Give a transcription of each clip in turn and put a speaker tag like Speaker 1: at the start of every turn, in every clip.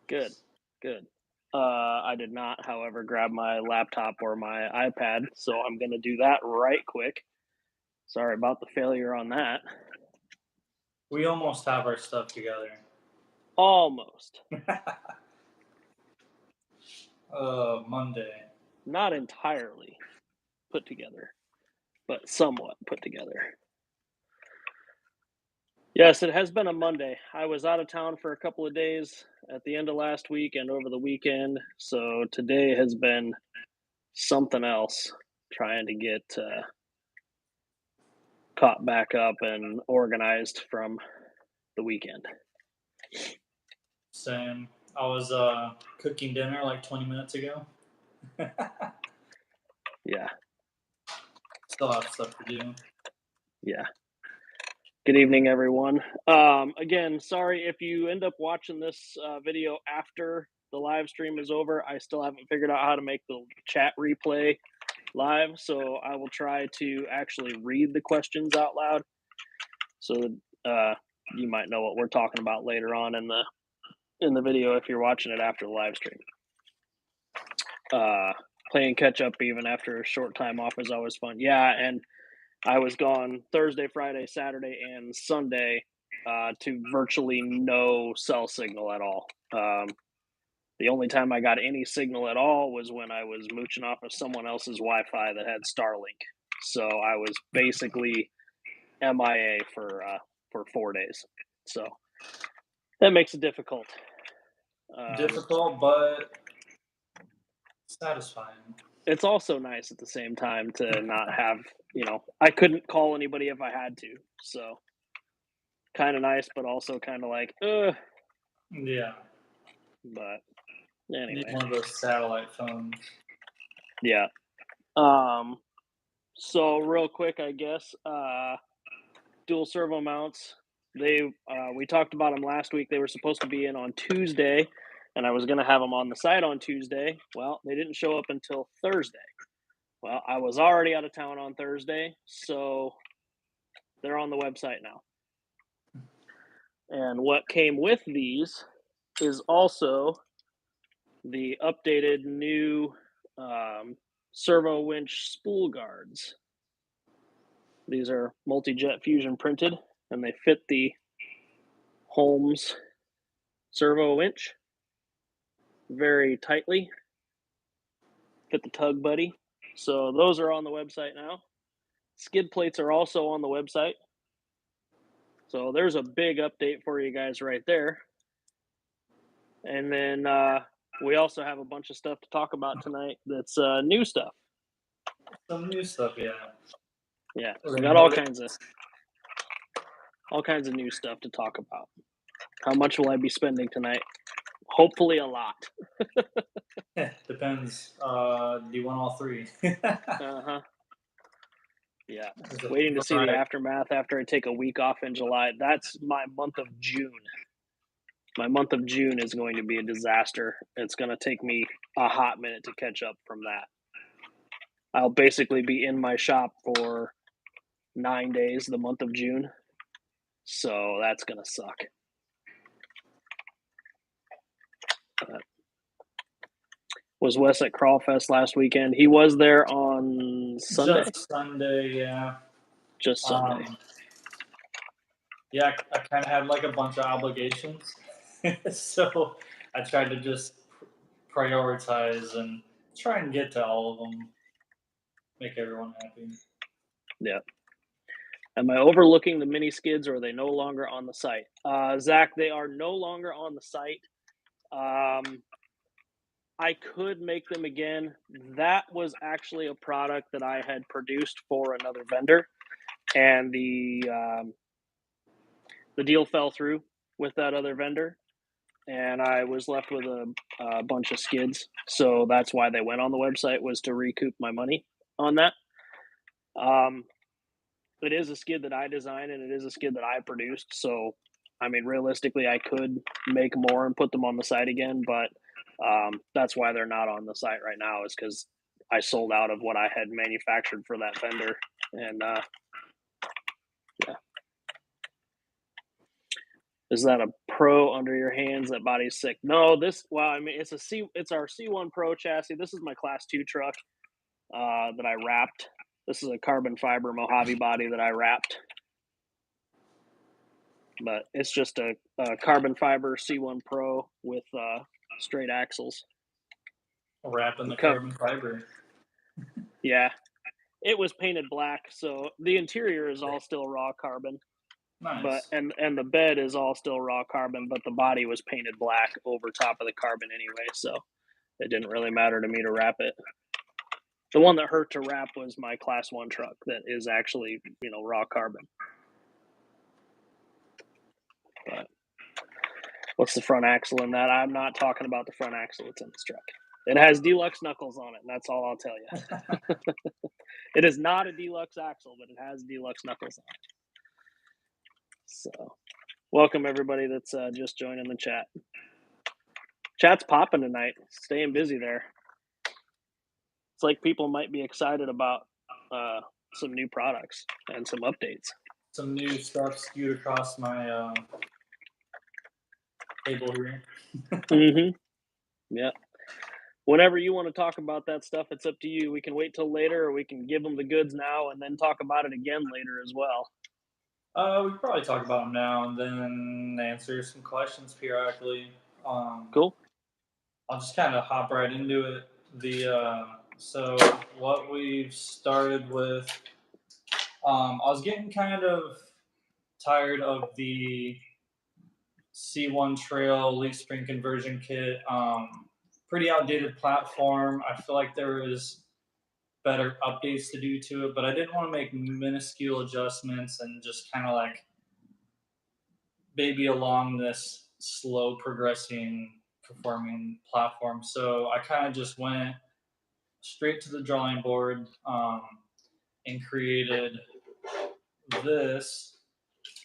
Speaker 1: Good, good. I did not, however, grab my laptop or my iPad, so I'm gonna do that right quick. Sorry about the failure on that.
Speaker 2: We almost have our stuff together.
Speaker 1: Almost.
Speaker 2: Monday.
Speaker 1: Not entirely put together, but somewhat put together. Yes, it has been a Monday. I was out of town for a couple of days at the end of last week and over the weekend, so today has been something else trying to get caught back up and organized from the weekend.
Speaker 2: Same. I was cooking dinner like 20 minutes ago.
Speaker 1: Yeah,
Speaker 2: Still have stuff to do.
Speaker 1: yeah. Good evening, everyone. Again, sorry if you end up watching this video after the live stream is over. I still haven't figured out how to make the chat replay live, so I will try to actually read the questions out loud, so that you might know what we're talking about later on in the video if you're watching it after the live stream. Playing catch up even after a short time off is always fun. Yeah, and I was gone Thursday, Friday, Saturday, and Sunday to virtually no cell signal at all. The only time I got any signal at all was when I was mooching off of someone else's Wi-Fi that had Starlink. So I was basically MIA for 4 days. So that makes it difficult.
Speaker 2: Difficult, but satisfying.
Speaker 1: It's also nice at the same time to not have, I couldn't call anybody if I had to. So kind of nice, but also kind of like,
Speaker 2: Yeah.
Speaker 1: but
Speaker 2: Need
Speaker 1: anyway,
Speaker 2: one of those satellite phones.
Speaker 1: yeah. So real quick, I guess, dual servo mounts. We talked about them last week. They were supposed to be in on Tuesday, and I was going to have them on the site on Tuesday. Well, they didn't show up until Thursday. Well, I was already out of town on Thursday, so they're on the website now. And what came with these is also the updated new servo winch spool guards. These are multi-jet fusion printed, and they fit the Holmes servo winch very tightly. Fit the tug buddy. So those are on the website now. Skid plates are also on the website. So there's a big update for you guys right there. And then we also have a bunch of stuff to talk about tonight that's new stuff.
Speaker 2: Some new stuff, yeah.
Speaker 1: Yeah, we got all kinds of new stuff to talk about. How much will I be spending tonight? Hopefully a lot.
Speaker 2: Depends. Do you want all three?
Speaker 1: Uh-huh. Yeah. Waiting to see the aftermath after I take a week off in July. That's my month of June. My month of June is going to be a disaster. It's going to take me a hot minute to catch up from that. I'll basically be in my shop for 9 days the month of June. So that's going to suck. Was Wes at Crawlfest last weekend? He was there on Sunday?
Speaker 2: Just Sunday, yeah.
Speaker 1: Just Sunday.
Speaker 2: Yeah, I kind of had like a bunch of obligations. So I tried to just prioritize and try and get to all of them. Make everyone happy.
Speaker 1: Yeah. Am I overlooking the mini skids, or are they no longer on the site? Zach, they are no longer on the site. I could make them again. That was actually a product that I had produced for another vendor, and the deal fell through with that other vendor, and I was left with a bunch of skids. So that's why they went on the website, was to recoup my money on that. It is a skid that I designed, and it is a skid that I produced. So, I mean, realistically, I could make more and put them on the site again, but that's why they're not on the site right now, is because I sold out of what I had manufactured for that vendor. And yeah. Is that a Pro under your hands? That body's sick. No, I mean, it's our C1 Pro chassis. This is my Class 2 truck that I wrapped. This is a carbon fiber Mojave body that I wrapped. But it's just a carbon fiber C1 Pro with straight axles.
Speaker 2: Wrapping the carbon fiber.
Speaker 1: Yeah. It was painted black, so the interior is all still raw carbon.
Speaker 2: Nice.
Speaker 1: But and the bed is all still raw carbon, but the body was painted black over top of the carbon anyway, so it didn't really matter to me to wrap it. The one that hurt to wrap was my Class 1 truck that is actually, raw carbon. But what's the front axle in that? I'm not talking about the front axle that's in this truck. It has deluxe knuckles on it, and that's all I'll tell you. It is not a deluxe axle, but it has deluxe knuckles on it. So, welcome everybody that's just joining the chat. Chat's popping tonight. Staying busy there. It's like people might be excited about some new products and some updates.
Speaker 2: Some new stuff skewed across my table here.
Speaker 1: Mm-hmm. Yeah. Whenever you want to talk about that stuff, it's up to you. We can wait till later, or we can give them the goods now and then talk about it again later as well.
Speaker 2: We could probably talk about them now and then answer some questions periodically.
Speaker 1: Cool.
Speaker 2: I'll just kind of hop right into it. So what we've started with, I was getting kind of tired of the C1 Trail leaf spring conversion kit. Pretty outdated platform. I feel like there was better updates to do to it, but I didn't want to make minuscule adjustments and just kind of like baby along this slow progressing performing platform. So I kind of just went straight to the drawing board and created this.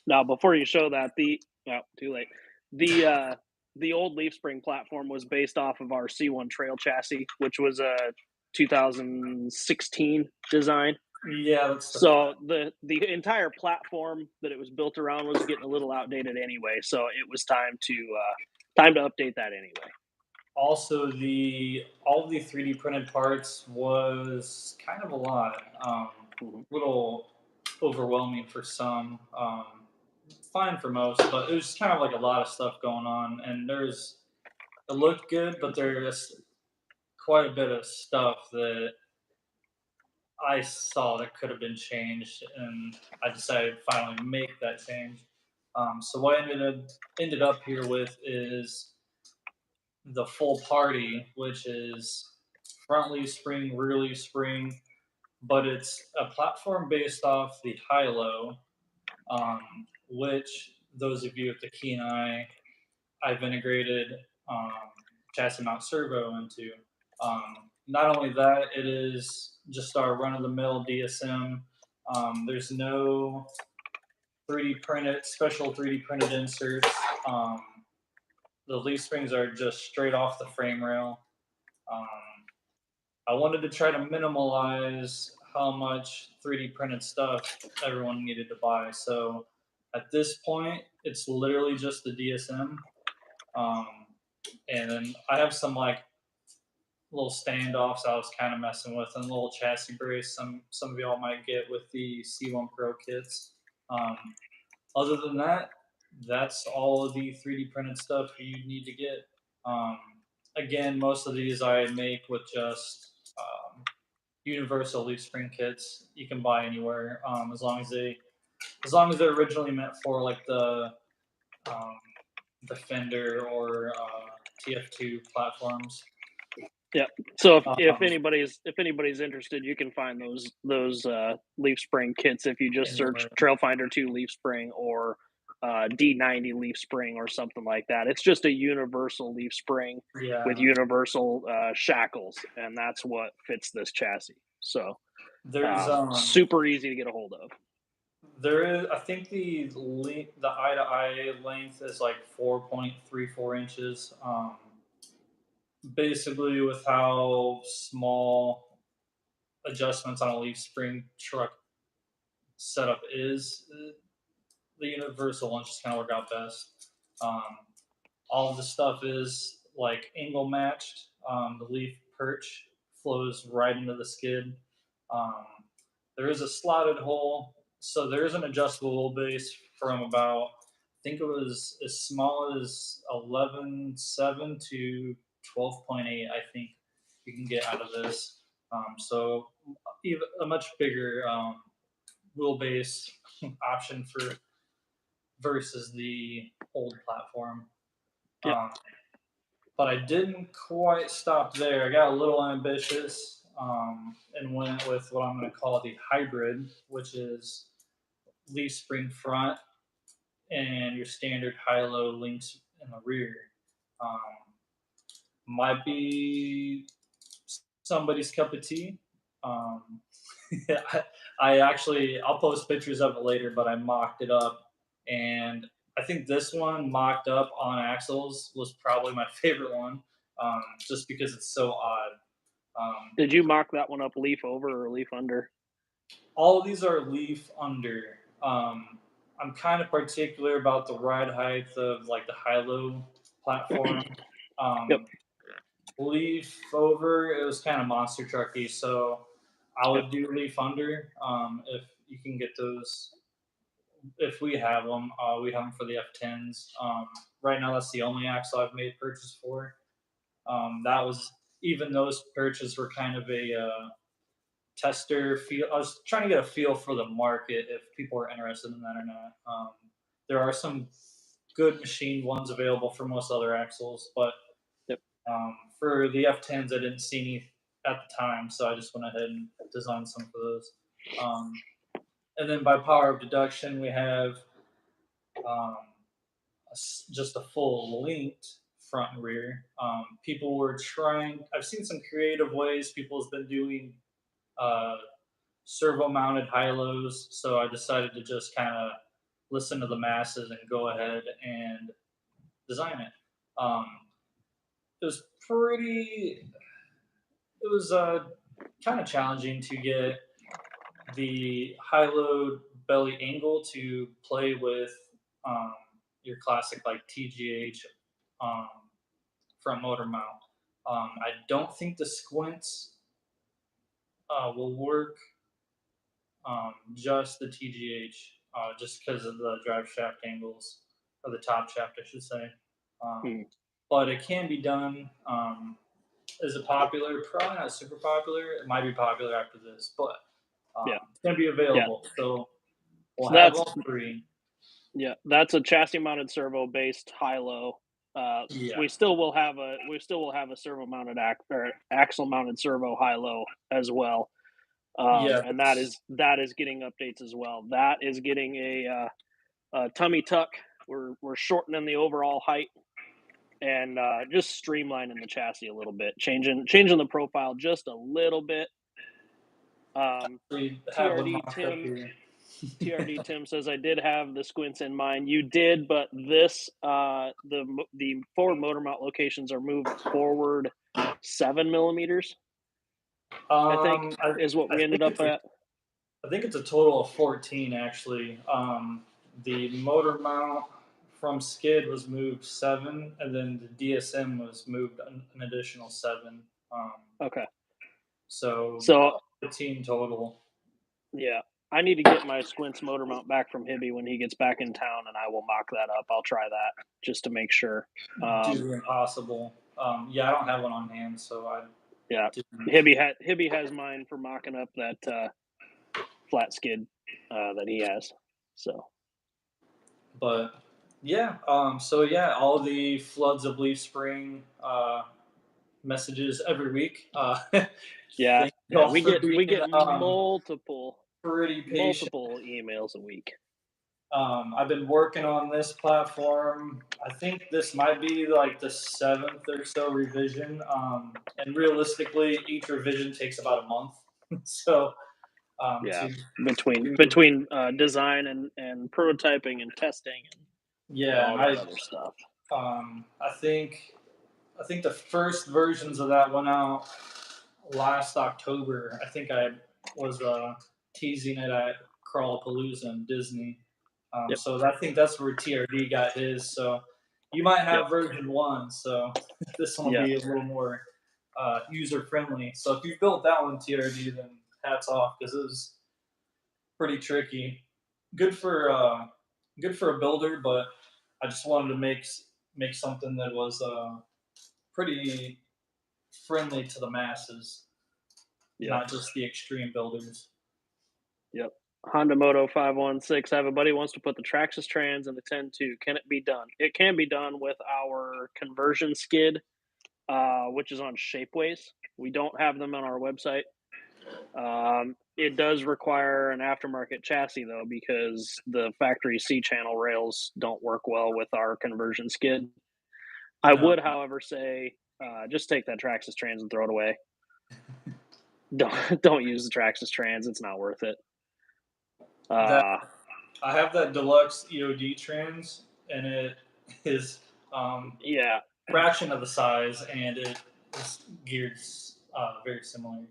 Speaker 1: Now, before you show that, too late. The old leaf spring platform was based off of our C1 Trail chassis, which was a 2016 design.
Speaker 2: Yeah.
Speaker 1: So the entire platform that it was built around was getting a little outdated anyway. So it was time to update that anyway.
Speaker 2: Also, all the 3D printed parts was kind of a lot. A little overwhelming for some. Fine for most, but it was kind of like a lot of stuff going on. And it looked good, but there's quite a bit of stuff that I saw that could have been changed, and I decided to finally make that change. So what I ended up here with is the full party, which is front leaf spring, rear leaf spring, but it's a platform based off the high-low, which those of you with the keen eye, I've integrated chassis mount servo into. Not only that, it is just our run-of-the-mill DSM. There's no special 3D printed inserts. The leaf springs are just straight off the frame rail. I wanted to try to minimalize how much 3D printed stuff everyone needed to buy. So at this point, it's literally just the DSM. And then I have some like little standoffs I was kind of messing with, and a little chassis brace some of y'all might get with the C1 Pro kits. Other than that, that's all of the 3D printed stuff you need to get. Again, most of these I make with just universal leaf spring kits you can buy anywhere, as long as they're originally meant for like the Defender or TF2 platforms.
Speaker 1: Yeah. So if anybody's interested, you can find those leaf spring kits if you just search Trailfinder 2 leaf spring or D90 leaf spring or something like that. It's just a universal leaf spring with universal shackles, and that's what fits this chassis. So
Speaker 2: there's
Speaker 1: super easy to get a hold of.
Speaker 2: There is, I think the eye to eye length is like 4.34 inches. Basically, with how small adjustments on a leaf spring truck setup is, the universal ones just kind of work out best. All of the stuff is like angle matched. The leaf perch flows right into the skid. Um, there is a slotted hole, so there is an adjustable wheelbase from about, I think it was as small as 11.7 to 12.8. I think you can get out of this. So even a much bigger wheelbase option for versus the old platform.
Speaker 1: Yep.
Speaker 2: But I didn't quite stop there. I got a little ambitious and went with what I'm going to call the hybrid, which is leaf spring front and your standard high-low links in the rear. Um, might be somebody's cup of tea. Um, I actually, I'll post pictures of it later, but I mocked it up, and I think this one mocked up on axles was probably my favorite one, just because it's so odd.
Speaker 1: Did you mock that one up leaf over or leaf under?
Speaker 2: All of these are leaf under. I'm kind of particular about the ride height of like the high-low platform.
Speaker 1: Yep.
Speaker 2: Leaf over, it was kind of monster trucky, so I
Speaker 1: Yep.
Speaker 2: would do leaf under if you can get those. If we have them, we have them for the F10s. Right now, that's the only axle I've made purchase for. That was even those purchases were kind of a tester feel. I was trying to get a feel for the market if people are interested in that or not. There are some good machined ones available for most other axles, but
Speaker 1: Yep.
Speaker 2: for the F10s, I didn't see any at the time, so I just went ahead and designed some for those. And then by power of deduction, we have just a full linked front and rear. People were trying. I've seen some creative ways people have been doing uh, servo-mounted high-lows, so I decided to just kind of listen to the masses and go ahead and design it. It was pretty. It was kind of challenging to get the high-load belly angle to play with um, your classic like TGH um, front motor mount. I don't think the squints will work just the TGH, just because of the drive shaft angles, or the top shaft, I should say.
Speaker 1: Hmm.
Speaker 2: But it can be done. Is it popular? Probably not super popular. It might be popular after this, but
Speaker 1: Yeah.
Speaker 2: it's going to be available. So we'll
Speaker 1: So
Speaker 2: have
Speaker 1: that's
Speaker 2: all three.
Speaker 1: yeah, that's a chassis mounted servo based high low.
Speaker 2: Yeah.
Speaker 1: We still will have a servo mounted or axle mounted servo high low as well.
Speaker 2: Yeah.
Speaker 1: And that is getting updates as well. That is getting a tummy tuck. We're shortening the overall height and just streamlining the chassis a little bit, changing the profile just a little bit.
Speaker 2: We have one
Speaker 1: TRD
Speaker 2: mocked up
Speaker 1: Tim
Speaker 2: here.
Speaker 1: TRD Tim says I did have the squints in mind. You did, but this the forward motor mount locations are moved forward 7 millimeters. I think is what we ended up at.
Speaker 2: I think it's a total of 14 actually. The motor mount from skid was moved 7, and then the DSM was moved an additional 7.
Speaker 1: Okay,
Speaker 2: So
Speaker 1: so
Speaker 2: 14 total.
Speaker 1: yeah, I need to get my squints motor mount back from Hibby when he gets back in town, and I will mock that up. I'll try that just to make sure.
Speaker 2: Do the impossible. Yeah, I don't have one on hand, so I
Speaker 1: Yeah,
Speaker 2: didn't.
Speaker 1: Hibby has mine for mocking up that flat skid that he has. So
Speaker 2: But yeah, so yeah, all the floods of leaf spring messages every week.
Speaker 1: yeah,
Speaker 2: Thank you all
Speaker 1: we
Speaker 2: for
Speaker 1: get
Speaker 2: being
Speaker 1: multiple
Speaker 2: pretty patient.
Speaker 1: multiple emails a week.
Speaker 2: I've been working on this platform. I think this might be like the 7th or so revision. And realistically, each revision takes about a month. So
Speaker 1: Yeah,
Speaker 2: to
Speaker 1: between design and prototyping and testing and
Speaker 2: yeah,
Speaker 1: all
Speaker 2: and
Speaker 1: that other stuff.
Speaker 2: I think the first versions of that went out last October. I think I was teasing it at Crawlapalooza in Disney.
Speaker 1: Yep.
Speaker 2: So I think that's where TRD got his. So you might have
Speaker 1: Yep.
Speaker 2: version 1, so this one will
Speaker 1: Yeah.
Speaker 2: be a little more user friendly. So if you built that one TRD, then hats off because it was pretty tricky. Good for uh, good for a builder, but I just wanted to make something that was pretty friendly to the masses,
Speaker 1: Yep.
Speaker 2: not just the extreme builders.
Speaker 1: Yep. Honda Moto 516. I have a buddy who wants to put the Traxxas trans in the 10.2. Can it be done? It can be done with our conversion skid, which is on Shapeways. We don't have them on our website. It does require an aftermarket chassis though, because the factory C channel rails don't work well with our conversion skid. I
Speaker 2: No,
Speaker 1: would, however, say just take that Traxxas trans and throw it away. Don't use the Traxxas trans; it's not worth it.
Speaker 2: that
Speaker 1: Uh,
Speaker 2: I have that deluxe EOD trans, and it is
Speaker 1: yeah,
Speaker 2: fraction of the size, and it is geared very similar.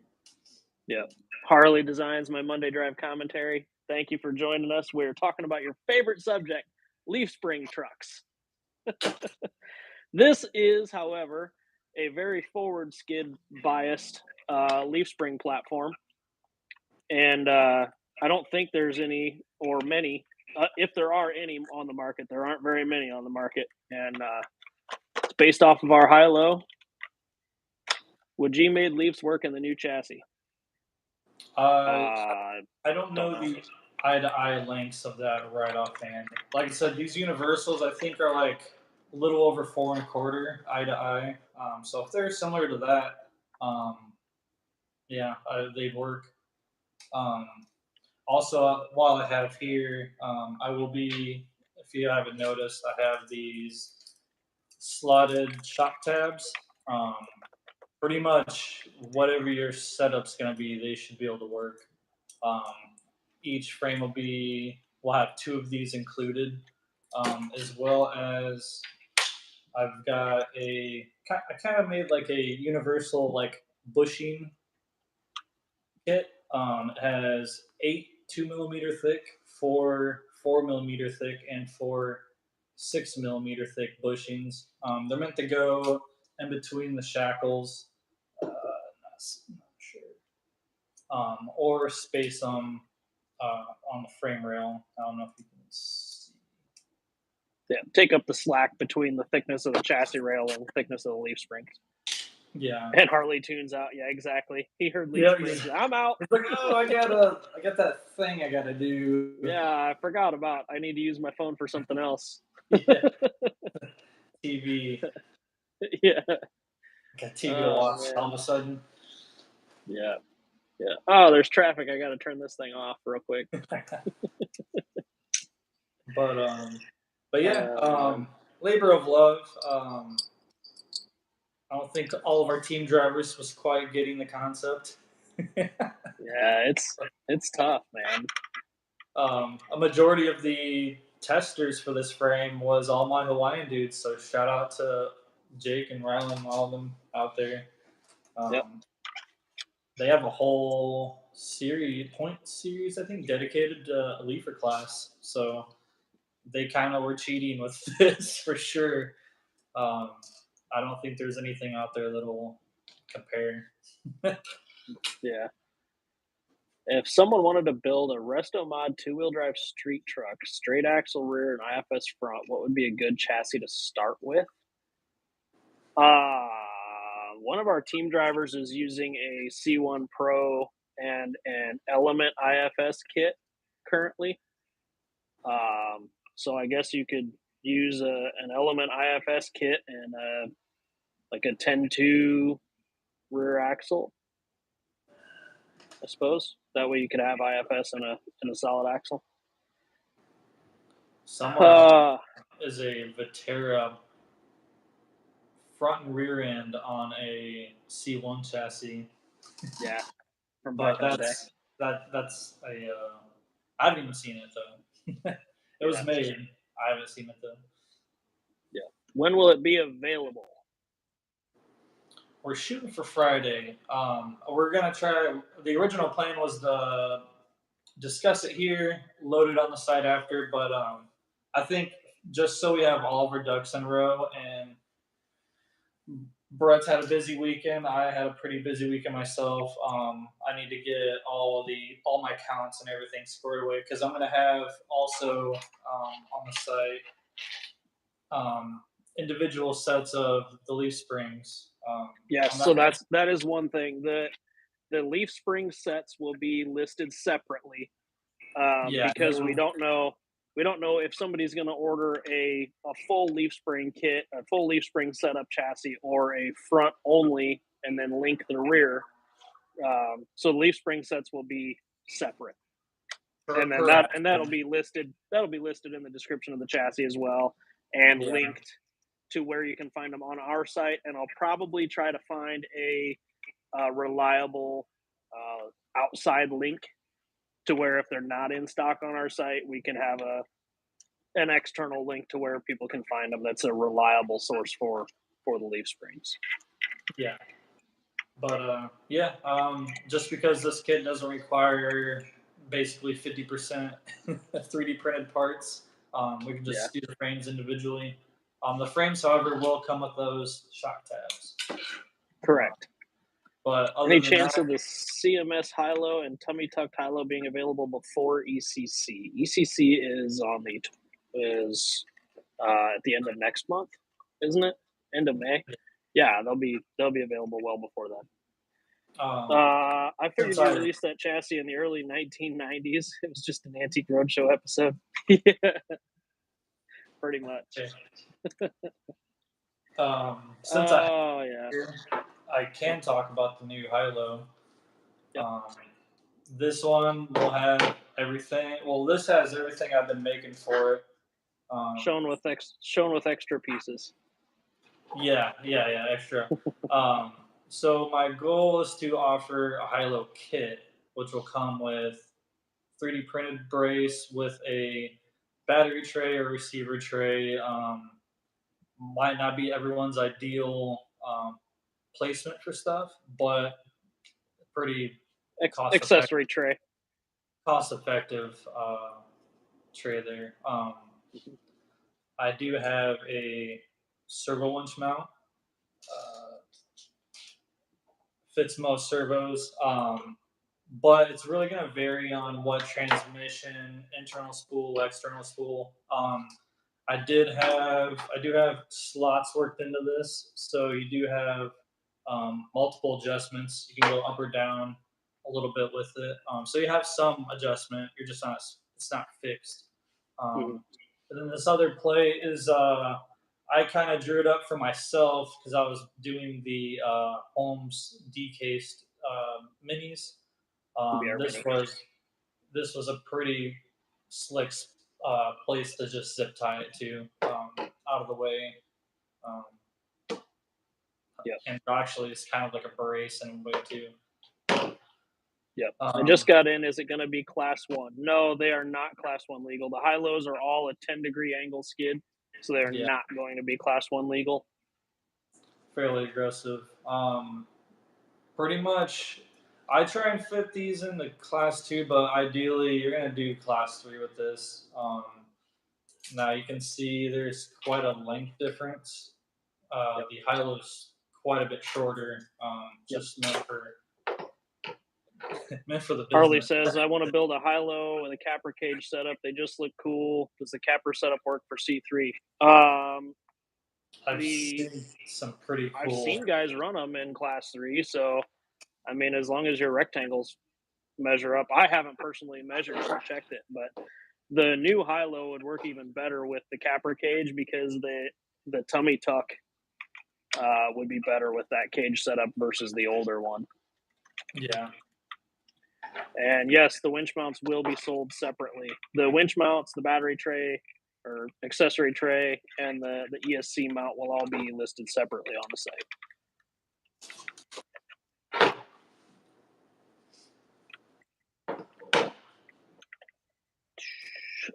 Speaker 1: yeah. Harley Designs, my Monday Drive commentary. Thank you for joining us. We're talking about your favorite subject, leaf spring trucks. This is, however, a very forward skid biased leaf spring platform. And I don't think there's any or many. If there are any on the market, there aren't very many on the market. And it's based off of our high low. Would G made leaves work in the new chassis?
Speaker 2: Uh,
Speaker 1: Uh,
Speaker 2: I don't
Speaker 1: don't
Speaker 2: know
Speaker 1: know.
Speaker 2: the eye to eye lengths of that right offhand. Like I said, these universals I think are like a little over 4.25 eye to eye. So if they're similar to that, um, yeah, they'd work. Um, Also, while I have here, I will be, if you haven't noticed, I have these slotted shock tabs. Um, Pretty much whatever your setup's going to be, they should be able to work. Um, each frame will have two of these included, as well as I've got I kind of made like a universal like bushing kit. It has 8 2 millimeter thick, 4 4 millimeter thick, and 4 6 millimeter thick bushings. They're meant to go in between the shackles, not sure, or space them on the frame rail. I don't know if you can see.
Speaker 1: Yeah, take up the slack between the thickness of the chassis rail and the thickness of the leaf springs.
Speaker 2: Yeah.
Speaker 1: And Harley tunes out. Yeah, exactly. He heard leaf
Speaker 2: Yeah,
Speaker 1: springs. I'm out.
Speaker 2: he's like, oh, I got that thing I gotta do.
Speaker 1: Yeah, I forgot about. I need to use my phone for something else.
Speaker 2: Yeah, TV.
Speaker 1: Yeah.
Speaker 2: Got TV to
Speaker 1: Oh
Speaker 2: watch all
Speaker 1: man.
Speaker 2: of a sudden.
Speaker 1: Yeah. Yeah. Oh, there's traffic. I got to turn this thing off real quick.
Speaker 2: but but yeah,
Speaker 1: Man.
Speaker 2: labor of love. I don't think all of our team drivers was quite getting the concept.
Speaker 1: Yeah, it's tough, man.
Speaker 2: A majority of the testers for this frame was all my Hawaiian dudes. So shout out to Jake and Rylan, all of them out there.
Speaker 1: Yep.
Speaker 2: They have a whole point series, I think, dedicated to a leafer class. So they kind of were cheating with this for sure. Um, I don't think there's anything out there that'll compare.
Speaker 1: Yeah. If someone wanted to build a Resto Mod two-wheel drive street truck, straight axle rear and IFS front, what would be a good chassis to start with? One of our team drivers is using a C1 Pro and an Element IFS kit currently. So I guess you could use an Element IFS kit and like a 10.2 rear axle, I suppose. That way you could have IFS in a solid axle.
Speaker 2: Someone is a Vitera front and rear end on a C1 chassis.
Speaker 1: Yeah, from
Speaker 2: But
Speaker 1: back in the day.
Speaker 2: that's a I haven't even seen it though. It was
Speaker 1: Yeah,
Speaker 2: made. I haven't seen it though.
Speaker 1: yeah. When will it be available?
Speaker 2: We're shooting for Friday. We're gonna try. The original plan was to discuss it here, load it on the site after, but I think just so we have all of our ducks in a row. And Brett's had a busy weekend. I had a pretty busy weekend myself. I need to get all my counts and everything squared away because I'm gonna have also on the site individual sets of the leaf springs.
Speaker 1: Yes,
Speaker 2: I'm
Speaker 1: so
Speaker 2: not gonna.
Speaker 1: that is one thing. The leaf spring sets will be listed separately,
Speaker 2: Yeah,
Speaker 1: because we don't know if somebody's going to order a full leaf spring kit, a full leaf spring setup chassis, or a front only and then link the rear. So the leaf spring sets will be separate, and then
Speaker 2: per
Speaker 1: that'll
Speaker 2: axle.
Speaker 1: be listed. That'll be listed in the description of the chassis as well, and
Speaker 2: Yeah,
Speaker 1: linked to where you can find them on our site. And I'll probably try to find a reliable outside link to where if they're not in stock on our site, we can have an external link to where people can find them. That's a reliable source for the leaf springs.
Speaker 2: yeah. But yeah, just because this kit doesn't require basically 50% 3D printed parts, we can
Speaker 1: Yeah,
Speaker 2: just do the frames individually. The frames, however, will come with those shock tabs. Uh,
Speaker 1: correct.
Speaker 2: but other
Speaker 1: Any
Speaker 2: than
Speaker 1: chance
Speaker 2: that,
Speaker 1: of the CMS high-low and tummy tucked high-low being available before ECC? ECC is at the end of next month, isn't it? End of May. Yeah, they'll be available well before then.
Speaker 2: um,
Speaker 1: I
Speaker 2: since
Speaker 1: figured you
Speaker 2: I
Speaker 1: released that chassis in the early 1990s. It was just an Antique Roadshow episode. Yeah, pretty much.
Speaker 2: since I
Speaker 1: Oh yeah.
Speaker 2: here, I can talk about the new high-low.
Speaker 1: Yep.
Speaker 2: Um, this one will have everything. Well, this has everything I've been making for it. Um,
Speaker 1: Shown with extra pieces.
Speaker 2: yeah, extra. Um, so my goal is to offer a high-low kit, which will come with 3D printed brace with a battery tray or receiver tray. Might not be everyone's ideal placement for stuff, but pretty cost effective.
Speaker 1: Accessory tray.
Speaker 2: Cost effective tray there. I do have a servo winch mount. Uh, Fits most servos, but it's really going to vary on what transmission, internal spool, external spool. I do have slots worked into this, so you do have multiple adjustments. You can go up or down a little bit with it, so you have some adjustment. You're just not it's not fixed.
Speaker 1: Mhm.
Speaker 2: And then this other play is I kind of drew it up for myself because I was doing the Holmes decased minis.
Speaker 1: BR
Speaker 2: This
Speaker 1: Mini.
Speaker 2: was a pretty slick place to just zip tie it to, out of the way. Um,
Speaker 1: Yep.
Speaker 2: and actually, it's kind of like a brace in a way too.
Speaker 1: Yep. I
Speaker 2: Um,
Speaker 1: just got in. Is it going to be class one? No, they are not class one legal. The high lows are all a 10-degree angle skid, so they are
Speaker 2: yeah,
Speaker 1: not going to be class one legal.
Speaker 2: fairly aggressive. Pretty much, I try and fit these in the class two, but ideally, you're gonna do class three with this. Now you can see there's quite a length difference.
Speaker 1: Yep.
Speaker 2: The high low's quite a bit shorter,
Speaker 1: Yep.
Speaker 2: just meant for the
Speaker 1: Harley
Speaker 2: business.
Speaker 1: says, I want to build a high low with a capper cage setup. They just look cool. Does the capper setup work for C3?
Speaker 2: I've
Speaker 1: The
Speaker 2: seen some pretty
Speaker 1: I've
Speaker 2: cool.
Speaker 1: seen guys run them in class three, so I mean, as long as your rectangles measure up. I haven't personally measured it or checked it, but the new high low would work even better with the capper cage because the tummy tuck would be better with that cage setup versus the older one.
Speaker 2: Yeah,
Speaker 1: And yes, the winch mounts will be sold separately. The winch mounts, the battery tray or accessory tray, and the ESC mount will all be listed separately on the site.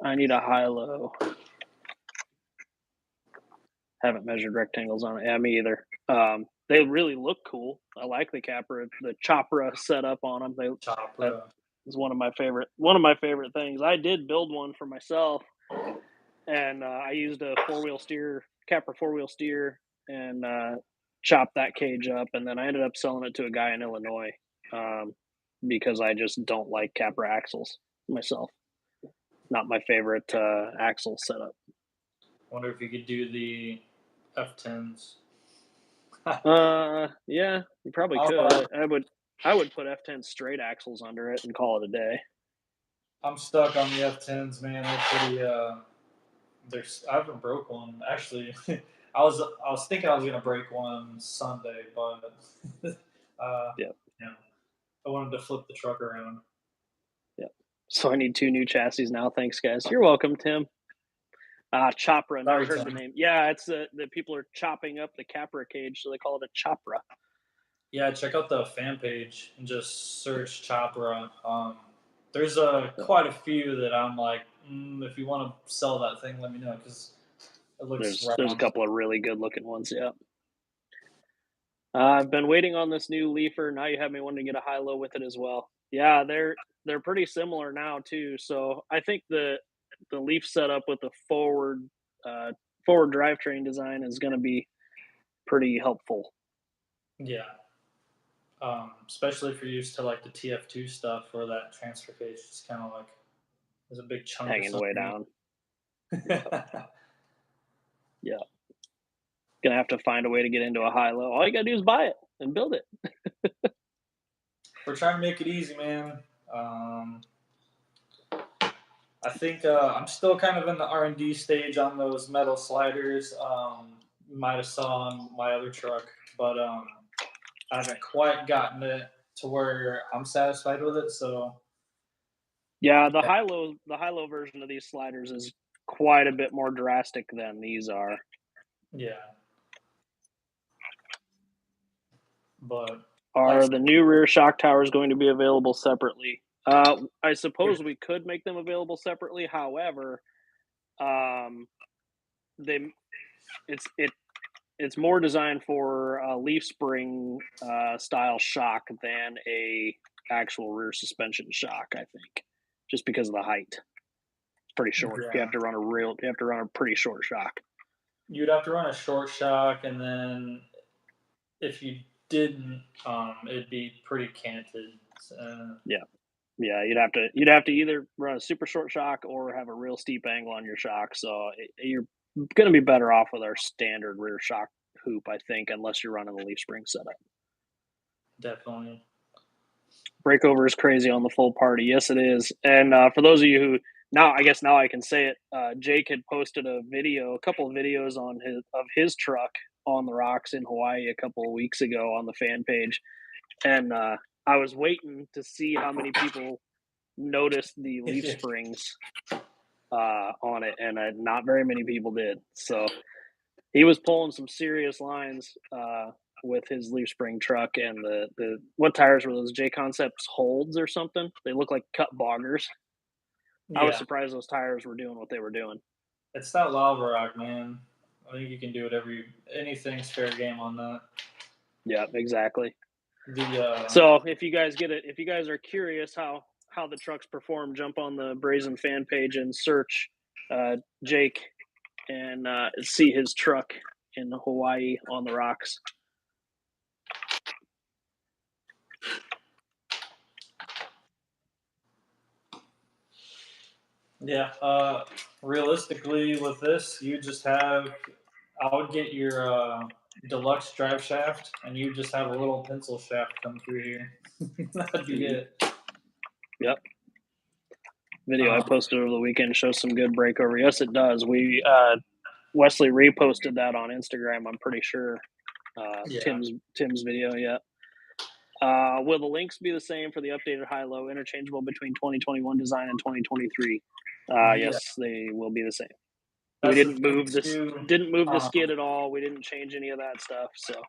Speaker 1: I need a high low. Haven't measured rectangles on it. Yeah, me either. They really look cool. I like the capra, the chopra setup on them. That
Speaker 2: chopper.
Speaker 1: is one of my favorite things. I did build one for myself and I used a Capra 4-wheel steer, and chopped that cage up, and then I ended up selling it to a guy in Illinois, um, because I just don't like Capra axles myself. Not my favorite axle setup.
Speaker 2: Wonder if you could do the F10s.
Speaker 1: Yeah, you probably could. I would put F10 straight axles under it and call it a day.
Speaker 2: I'm stuck on the F10s, man. They're pretty. I haven't broke one actually. I was thinking I was gonna break one Sunday, but
Speaker 1: Yeah,
Speaker 2: you know, I wanted to flip the truck around.
Speaker 1: yeah. So I need 2 new chassis now. Thanks, guys. You're welcome, Tim. Chopra. Never
Speaker 2: Sorry,
Speaker 1: heard the
Speaker 2: Tim.
Speaker 1: name. Yeah, it's the people are chopping up the Capra cage, so they call it a Chopra.
Speaker 2: Yeah, check out the fan page and just search Chopra. There's
Speaker 1: Yeah.
Speaker 2: quite a few that I'm like, if you want to sell that thing, let me know because it looks right
Speaker 1: There's a
Speaker 2: on.
Speaker 1: couple of really good looking ones. Yeah. I've been waiting on this new leafer. Now you have me wanting to get a high low with it as well. Yeah, they're pretty similar now too. So I think the Leaf setup with the uh, forward drivetrain design is going to be pretty helpful.
Speaker 2: Yeah, especially if you're used to like the TF2 stuff where that transfer case is kind of like there's a big chunk of
Speaker 1: Hanging way
Speaker 2: something.
Speaker 1: down. Yeah, gonna have to find a way to get into a high low. All you gotta do is buy it and build it.
Speaker 2: We're trying to make it easy, man. Um, I think I'm still kind of in the R&D stage on those metal sliders. You might have saw on my other truck, but I haven't quite gotten it to where I'm satisfied with it. So
Speaker 1: Yeah, the high low version of these sliders is quite a bit more drastic than these are.
Speaker 2: yeah, but like
Speaker 1: Are the new rear shock towers going to be available separately? I suppose we could make them available separately. However, um, they it's it it's more designed for a leaf spring style shock than a actual rear suspension shock. I think, just because of the height, it's pretty short.
Speaker 2: yeah,
Speaker 1: You have to run a pretty short shock.
Speaker 2: you'd have to run a short shock, and then if you didn't, it'd be pretty canted.
Speaker 1: Yeah, yeah, you'd have to either run a super short shock or have a real steep angle on your shock. So you're going to be better off with our standard rear shock hoop, I think, unless you're running the leaf spring setup.
Speaker 2: Definitely.
Speaker 1: Breakover is crazy on the full party. Yes, it is. And for those of you who now I can say it. Jake had posted a couple of videos on his truck on the rocks in Hawaii a couple of weeks ago on the fan page, and I was waiting to see how many people noticed the leaf springs on it, and not very many people did. So he was pulling some serious lines with his leaf spring truck, and the what tires were those? J Concepts Holds or something? They look like cut boggers. I was
Speaker 2: Yeah,
Speaker 1: surprised those tires were doing what they were doing.
Speaker 2: it's that lava rock, man. I think you can do whatever anything's fair game on that.
Speaker 1: Yeah, exactly.
Speaker 2: The
Speaker 1: So if you guys are curious how the trucks perform, jump on the Brazen fan page and search Jake and see his truck in Hawaii on the rocks.
Speaker 2: yeah, realistically with this, you just have I would get your deluxe drive shaft, and you just have a little pencil shaft come through here. That'd be
Speaker 1: Mhm.
Speaker 2: it.
Speaker 1: Yep. Video I
Speaker 2: Um,
Speaker 1: posted over the weekend shows some good breakover. Yes, it does. Wesley reposted that on Instagram. I'm pretty sure.
Speaker 2: yeah,
Speaker 1: Tim's video. Yeah. Will the links be the same for the updated high-low, interchangeable between 2021 design and 2023?
Speaker 2: yeah.
Speaker 1: Yes, they will be the same. We
Speaker 2: That's the thing too.
Speaker 1: didn't move the skid
Speaker 2: Um,
Speaker 1: at all. We didn't change any of that stuff. So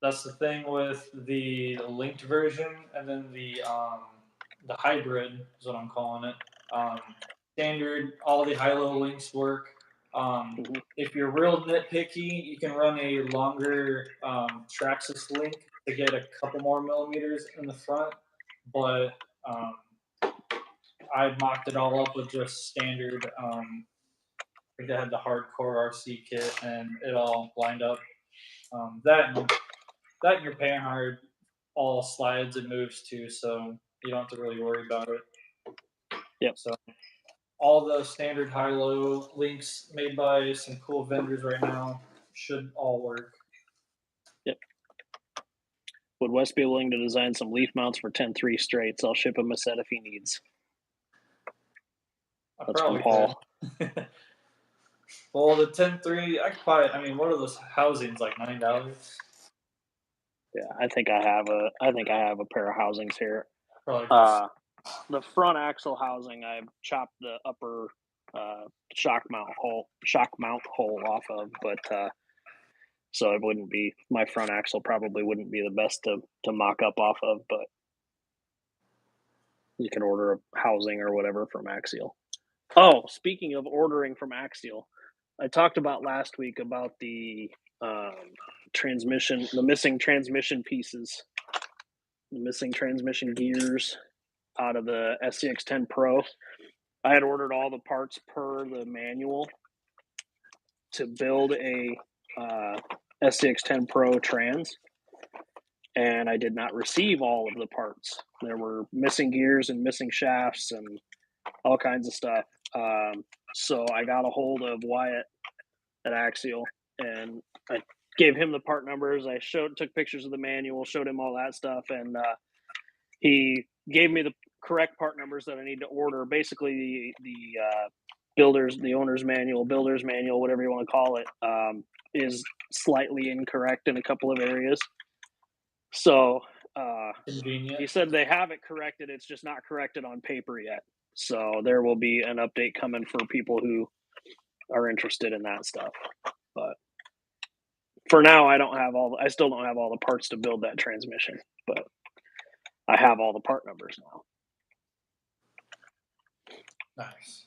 Speaker 2: that's the thing with the linked version, and then the hybrid is what I'm calling it. Standard, all the high-low links work.
Speaker 1: mhm.
Speaker 2: If you're real nitpicky, you can run a longer Traxxas link to get a couple more millimeters in the front, but I mocked it all up with just standard think they had the hardcore RC kit, and it all lined up. That and you're paying hard all slides and moves too, so you don't have to really worry about it.
Speaker 1: Yep.
Speaker 2: So all the standard high-low links made by some cool vendors right now should all work.
Speaker 1: Yep. Would Wes be willing to design some leaf mounts for 10-3 straights? I'll ship him a set if he needs. That's from Paul.
Speaker 2: Well, the 10-3, I could buy. I mean, what are those housings, like $9?
Speaker 1: Yeah, I think I have a pair of housings here.
Speaker 2: Probably just
Speaker 1: The front axle housing, I've chopped the upper shock mount hole off of, but so it wouldn't be, my front axle probably wouldn't be the best to mock up off of, but you can order a housing or whatever from Axial. Oh, speaking of ordering from Axial, I talked about last week about the missing transmission pieces, the missing transmission gears out of the SCX10 Pro. I had ordered all the parts per the manual to build a SCX10 Pro trans, and I did not receive all of the parts. There were missing gears and missing shafts and all kinds of stuff. So I got a hold of Wyatt at Axial, and I gave him the part numbers. I took pictures of the manual, showed him all that stuff, and he gave me the correct part numbers that I need to order. Basically, the owner's manual, builder's manual, whatever you want to call it, is slightly incorrect in a couple of areas. So he said they have it corrected. It's just not corrected on paper yet. So there will be an update coming for people who are interested in that stuff. But for now, I still don't have all the parts to build that transmission, but I have all the part numbers now.
Speaker 2: nice.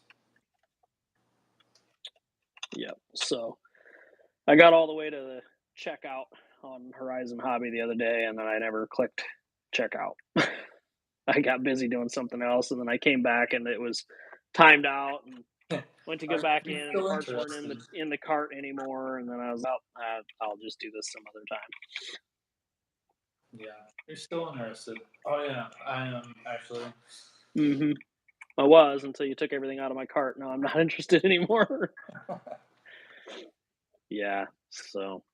Speaker 1: Yep. So I got all the way to the checkout on Horizon Hobby the other day, and then I never clicked checkout. I got busy doing something else, and then I came back and it was timed out, and went to go back in, and the parts weren't in the cart anymore. And then I was out. I'll just do this some other time.
Speaker 2: Yeah, you're still interested. Oh yeah, I am actually.
Speaker 1: Mm-hmm. I was until you took everything out of my cart. No, I'm not interested anymore. Yeah. So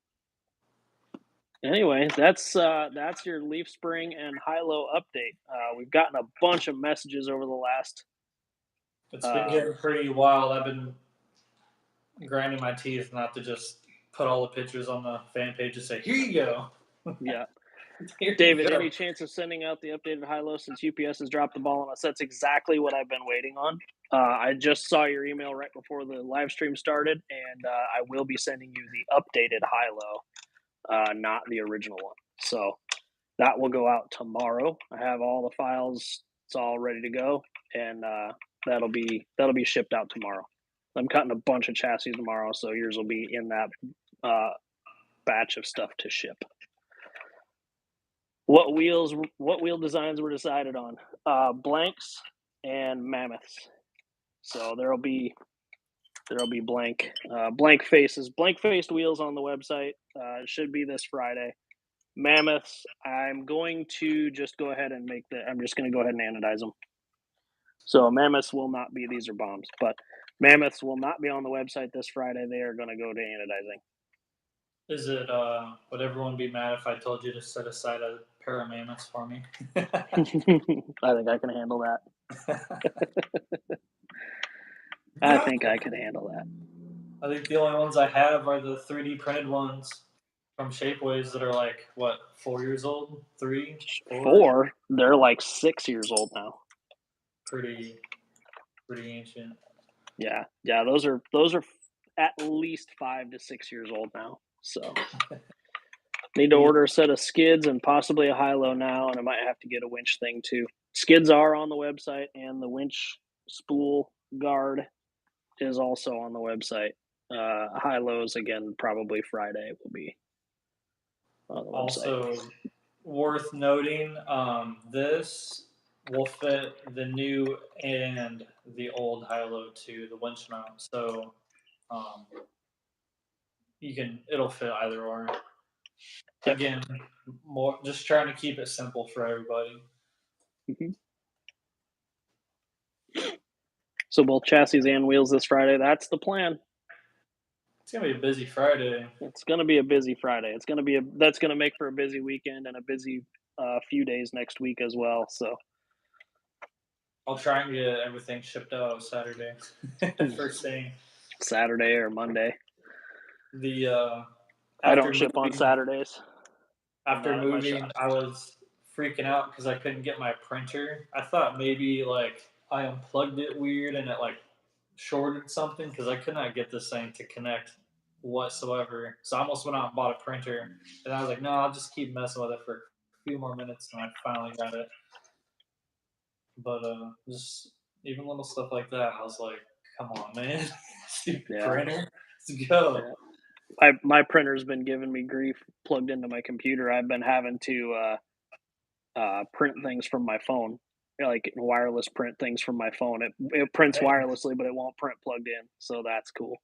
Speaker 1: anyway, that's your leaf spring and high-low update. We've gotten a bunch of messages over the last.
Speaker 2: It's been getting pretty wild. I've been grinding my teeth not to just put all the pictures on the fan page and say, "Here you go."
Speaker 1: Yeah.
Speaker 2: Here
Speaker 1: David,
Speaker 2: you go.
Speaker 1: any chance of sending out the updated high-low since UPS has dropped the ball on us? That's exactly what I've been waiting on. I just saw your email right before the live stream started, and I will be sending you the updated high-low, not the original one. So that will go out tomorrow. I have all the files; it's all ready to go, and that'll be shipped out tomorrow. I'm cutting a bunch of chassis tomorrow, so yours will be in that batch of stuff to ship. What wheel designs were decided on? Blanks and mammoths. So there'll be blank faced wheels on the website. It should be this Friday. Mammoths, I'm going to just go ahead and I'm just going to go ahead and anodize them. So mammoths will not be, these are bombs, but mammoths will not be on the website this Friday. They are going to go to anodizing.
Speaker 2: Is it, would everyone be mad if I told you to set aside a pair of mammoths for me?
Speaker 1: I think I can handle that. I think I can handle that.
Speaker 2: I think the only ones I have are the 3D printed ones from Shapeways that are like, what, 4 years old? 3?
Speaker 1: 4? They're like 6 years old now.
Speaker 2: Pretty ancient.
Speaker 1: Yeah. Those are at least 5 to 6 years old now. So need to order a set of skids and possibly a high-low now, and I might have to get a winch thing too. Skids are on the website, and the winch spool guard is also on the website. High-lows, again, probably Friday will be on the website.
Speaker 2: Also worth noting, this will fit the new and the old high-low too, the winch mount. So It'll fit either or.
Speaker 1: Yep.
Speaker 2: Again, more just trying to keep it simple for everybody.
Speaker 1: Mhm. So both chassis and wheels this Friday. That's the plan.
Speaker 2: It's gonna be a busy Friday.
Speaker 1: It's going to be a busy Friday. That's going to make for a busy weekend and a busy few days next week as well. So
Speaker 2: I'll try and get everything shipped out Saturday. First thing.
Speaker 1: Saturday or Monday.
Speaker 2: The
Speaker 1: I don't
Speaker 2: after
Speaker 1: ship on
Speaker 2: moving,
Speaker 1: Saturdays. I'm
Speaker 2: after
Speaker 1: not at my
Speaker 2: moving,
Speaker 1: shop.
Speaker 2: I was freaking out because I couldn't get my printer. I thought maybe like I unplugged it weird and it like shorted something because I could not get this thing to connect whatsoever. So I almost went out and bought a printer, and I was like, no, I'll just keep messing with it for a few more minutes, and I finally got it. But just even little stuff like that, I was like, come on, man, stupid
Speaker 1: Yeah.
Speaker 2: printer, let's go.
Speaker 1: Yeah. My printer's been giving me grief plugged into my computer. I've been having to print things from my phone, like wireless print things from my phone. It prints
Speaker 2: Hey,
Speaker 1: wirelessly, but it won't print plugged in. So that's cool.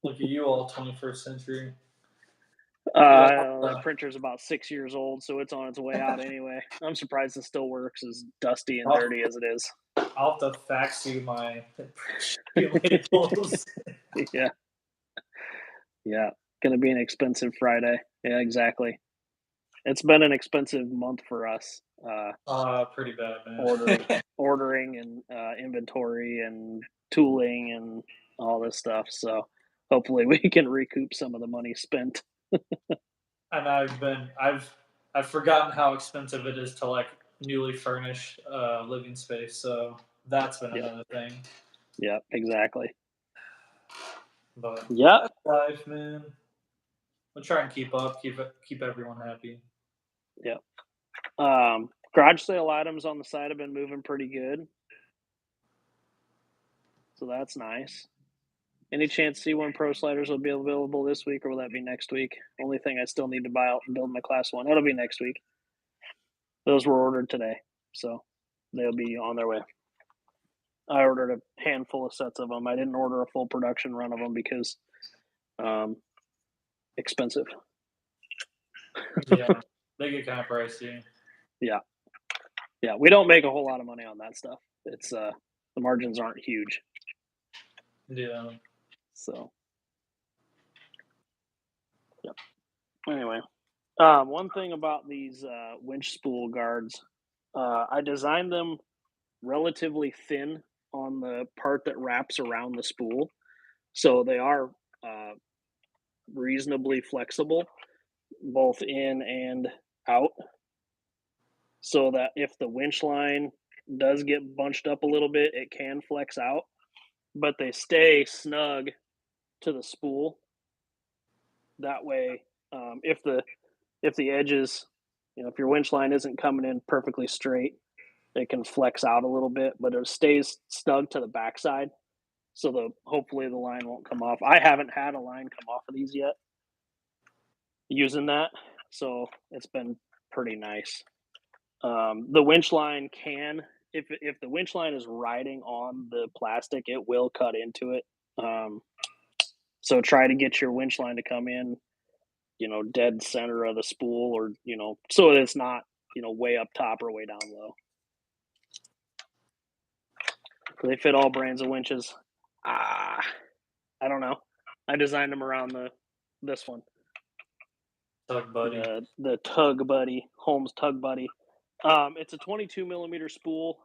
Speaker 2: look at you, all 21st century. Yeah,
Speaker 1: That printer's about 6 years old, so it's on its way out anyway. I'm surprised it still works, as dusty and
Speaker 2: I'll,
Speaker 1: dirty as it is.
Speaker 2: I'll have to fax you my labels.
Speaker 1: Yeah, yeah. Gonna be an expensive Friday. Yeah, exactly. It's been an expensive month for us.
Speaker 2: Pretty bad,
Speaker 1: Ordering,
Speaker 2: man.
Speaker 1: ordering, and inventory and tooling and all this stuff. So hopefully we can recoup some of the money spent.
Speaker 2: And I've forgotten how expensive it is to like newly furnish living space. So that's been
Speaker 1: Yep,
Speaker 2: another thing.
Speaker 1: yep, exactly.
Speaker 2: But
Speaker 1: Yep,
Speaker 2: that's life, man. We'll try and keep up, keep everyone happy.
Speaker 1: yep. Garage sale items on the side have been moving pretty good, so that's nice. Any chance C1 Pro sliders will be available this week, or will that be next week? Only thing I still need to buy out and build my Class 1. It'll be next week. Those were ordered today, so they'll be on their way. I ordered a handful of sets of them. I didn't order a full production run of them because expensive.
Speaker 2: Yeah, they get kind of pricey.
Speaker 1: Yeah, yeah. We don't make a whole lot of money on that stuff. It's the margins aren't huge,
Speaker 2: Yeah.
Speaker 1: so yep. Anyway, one thing about these winch spool guards, I designed them relatively thin on the part that wraps around the spool, so they are uh, reasonably flexible, both in and out, so that if the winch line does get bunched up a little bit, it can flex out, but they stay snug to the spool. That way, if the edges, if your winch line isn't coming in perfectly straight, it can flex out a little bit, but it stays snug to the backside, so hopefully the line won't come off. I haven't had a line come off of these yet using that, so it's been pretty nice. The winch line can, if the winch line is riding on the plastic, it will cut into it. So try to get your winch line to come in, dead center of the spool, or so it's not way up top or way down low. They fit all brands of winches. I don't know. I designed them around this one,
Speaker 2: Tug buddy.
Speaker 1: the Tug Buddy, Holmes Tug Buddy. It's a 22 millimeter spool.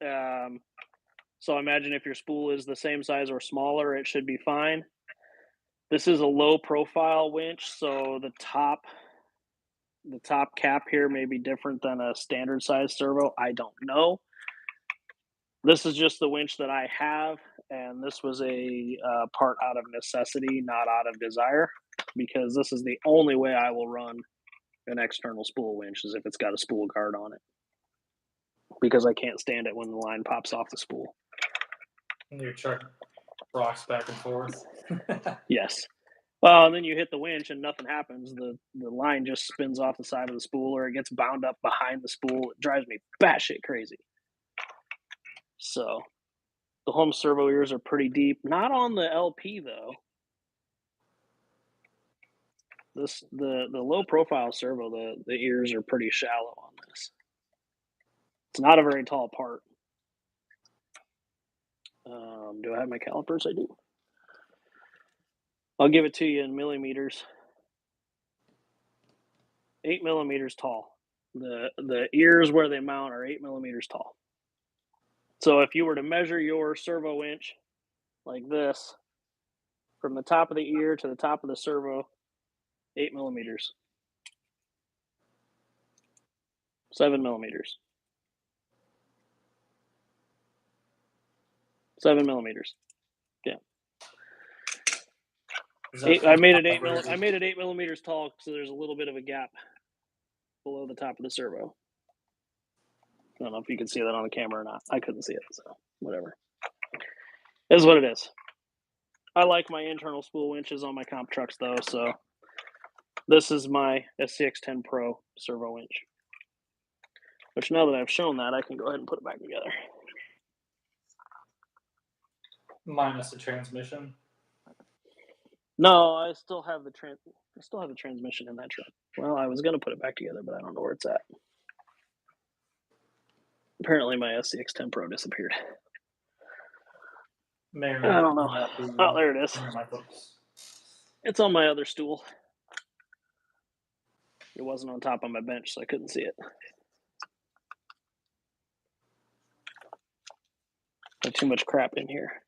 Speaker 1: So imagine if your spool is the same size or smaller, it should be fine. This is a low profile winch, so the top cap here may be different than a standard size servo. I don't know. This is just the winch that I have, and this was a part out of necessity, not out of desire, because this is the only way I will run an external spool winch is if it's got a spool guard on it, because I can't stand it when the line pops off the spool.
Speaker 2: And your truck rocks back and forth.
Speaker 1: Yes. Well, and then you hit the winch and nothing happens. The line just spins off the side of the spool, or it gets bound up behind the spool. It drives me batshit crazy. So the home servo ears are pretty deep. Not on the LP though. the low profile servo, the ears are pretty shallow on this. It's not a very tall part. Do I have my calipers? I do. I'll give it to you in millimeters. 8 millimeters tall. The ears where they mount are 8 millimeters tall. So if you were to measure your servo winch like this, from the top of the ear to the top of the servo, 8 millimeters. 7 millimeters. 7 millimeters. Yeah. I made it 8 millimeters tall, so there's a little bit of a gap below the top of the servo. I don't know if you can see that on the camera or not. I couldn't see it, so whatever. It is what it is. I like my internal spool winches on my comp trucks though, so this is my SCX10 Pro servo winch. Which now that I've shown that, I can go ahead and put it back together.
Speaker 2: Minus the transmission.
Speaker 1: No, I still have the transmission in that truck. Well, I was gonna put it back together, but I don't know where it's at. Apparently, my SCX10 Pro disappeared. I don't know. Oh, there it is. It's on my other stool. It wasn't on top of my bench, so I couldn't see it. Got too much crap in here.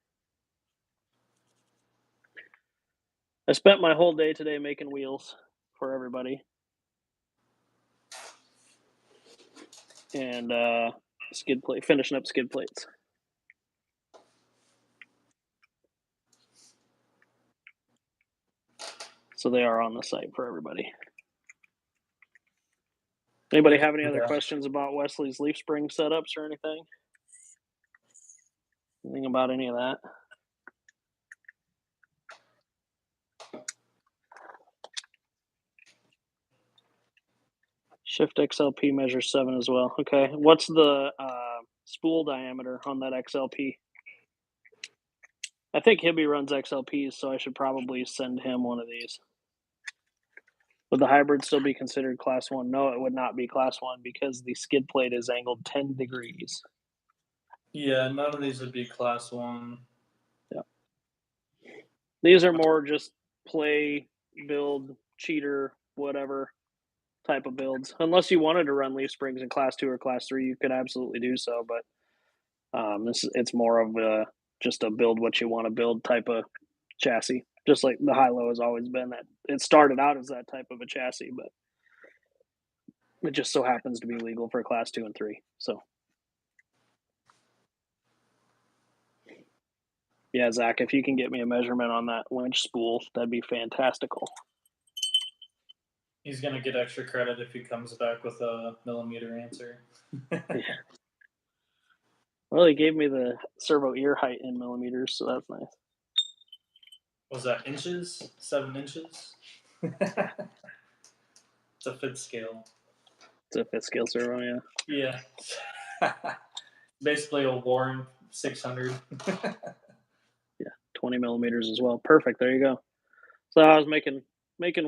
Speaker 1: I spent my whole day today making wheels for everybody. And finishing up skid plates. So they are on the site for everybody. Anybody have any other questions about Wesley's leaf spring setups or anything? Anything about any of that? Shift XLP measures 7 as well. Okay, what's the spool diameter on that XLP? I think Hibby runs XLPs, so I should probably send him one of these. Would the hybrid still be considered class 1? No, it would not be class 1 because the skid plate is angled 10 degrees.
Speaker 2: Yeah, none of these would be class 1.
Speaker 1: Yeah. These are more just play, build, cheater, whatever type of builds. Unless you wanted to run leaf springs in class 2 or class 3, you could absolutely do so, but it's more of just a build what you want to build type of chassis. Just like the high-low has always been that. It started out as that type of a chassis, but it just so happens to be legal for class 2 and 3. So, yeah, Zach, if you can get me a measurement on that winch spool, that'd be fantastical.
Speaker 2: He's going to get extra credit if he comes back with a millimeter answer.
Speaker 1: Yeah. Well, he gave me the servo ear height in millimeters, so that's nice.
Speaker 2: Was that inches? 7 inches? It's a fifth scale.
Speaker 1: It's a fifth scale servo, yeah.
Speaker 2: Yeah. Basically a Warren 600.
Speaker 1: Yeah, 20 millimeters as well. Perfect. There you go. So I was making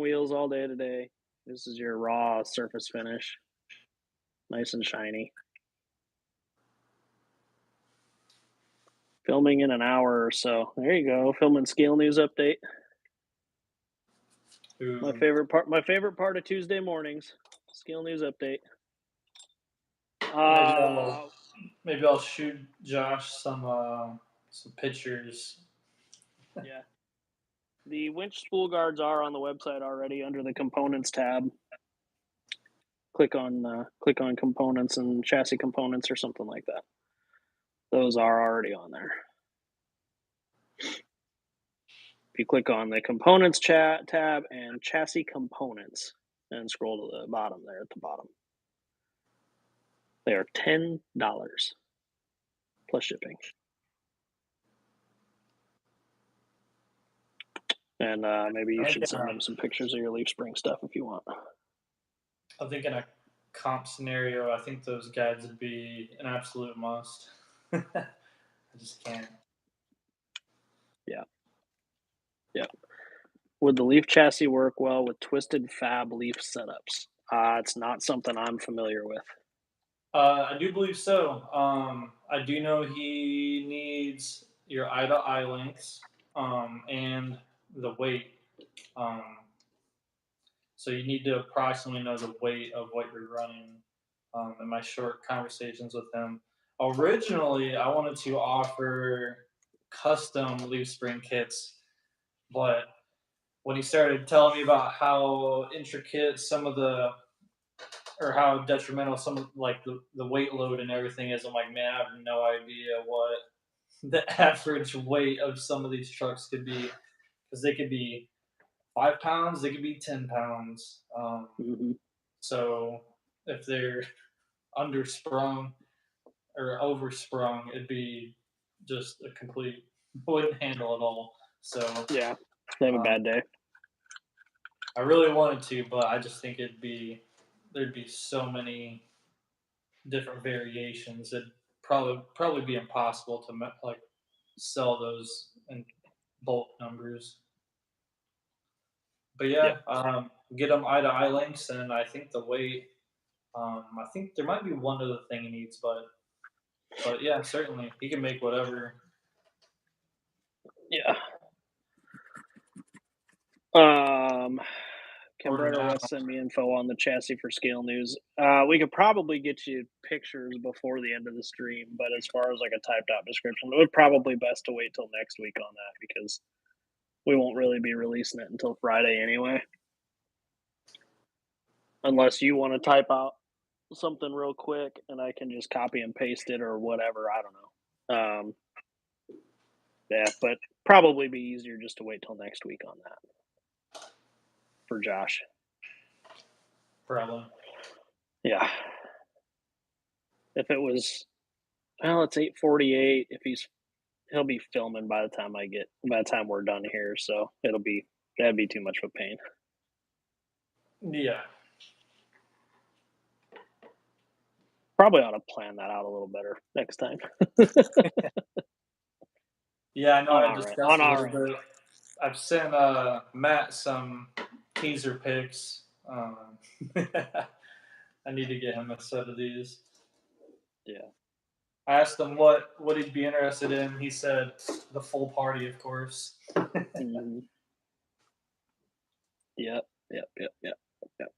Speaker 1: wheels all day today. This is your raw surface finish. Nice and shiny. Filming in an hour or so. There you go. Filming scale news update.
Speaker 2: Ooh.
Speaker 1: My favorite part of Tuesday mornings. Scale news update.
Speaker 2: Maybe I'll shoot Josh some pictures.
Speaker 1: Yeah. The winch spool guards are on the website already under the components tab. Click on components and chassis components or something like that. Those are already on there. If you click on the components tab and chassis components and scroll to the bottom there at the bottom, they are $10 plus shipping. And maybe you should send them some pictures of your leaf spring stuff if you want.
Speaker 2: I think in a comp scenario, I think those guides would be an absolute must. I just can't.
Speaker 1: Yeah. Yeah. Would the Leaf chassis work well with twisted fab Leaf setups? It's not something I'm familiar with.
Speaker 2: I do believe so. I do know he needs your eye to eye lengths, and the weight. Um, so you need to approximately know the weight of what you're running. In my short conversations with him, originally I wanted to offer custom leaf spring kits, but when he started telling me about how intricate some of the or how detrimental some of like the weight load and everything is, I'm like, man, I have no idea what the average weight of some of these trucks could be because they could be 5 pounds, they could be 10 pounds.
Speaker 1: Hmm.
Speaker 2: So if they're undersprung or oversprung, it'd be just a complete wouldn't handle it all. So
Speaker 1: Yeah, they have a
Speaker 2: um,
Speaker 1: bad day.
Speaker 2: I really wanted to, but I just think there'd be so many different variations. It'd probably be impossible to like sell those in bulk numbers. But
Speaker 1: Yep.
Speaker 2: yeah, get them eye to eye links, and I think the weight. I think there might be one other thing he needs, but yeah, certainly he can make whatever.
Speaker 1: Yeah. Um, can
Speaker 2: Order
Speaker 1: Brett or
Speaker 2: now.
Speaker 1: Wes send me info on the chassis for Scale News? We could probably get you pictures before the end of the stream, but as far as like a typed out description, it would probably best to wait till next week on that because we won't really be releasing it until Friday anyway. Unless you want to type out something real quick and I can just copy and paste it or whatever. I don't know. Yeah, but probably be easier just to wait till next week on that for Josh.
Speaker 2: Probably.
Speaker 1: Yeah. If it was, well, it's 8:48. If he'll be filming by the time we're done here, so that'd be too much of a pain.
Speaker 2: Yeah.
Speaker 1: Probably ought to plan that out a little better next time.
Speaker 2: Yeah, I know.
Speaker 1: on
Speaker 2: I
Speaker 1: our end, on
Speaker 2: discussed a
Speaker 1: our
Speaker 2: little
Speaker 1: end.
Speaker 2: bit. I've sent Matt some teaser pics. I need to get him a set of these.
Speaker 1: Yeah.
Speaker 2: I asked him what he'd be interested in. He said the full party, of course.
Speaker 1: Mm-hmm. Yep. Yep. Yep. Yep. Yep.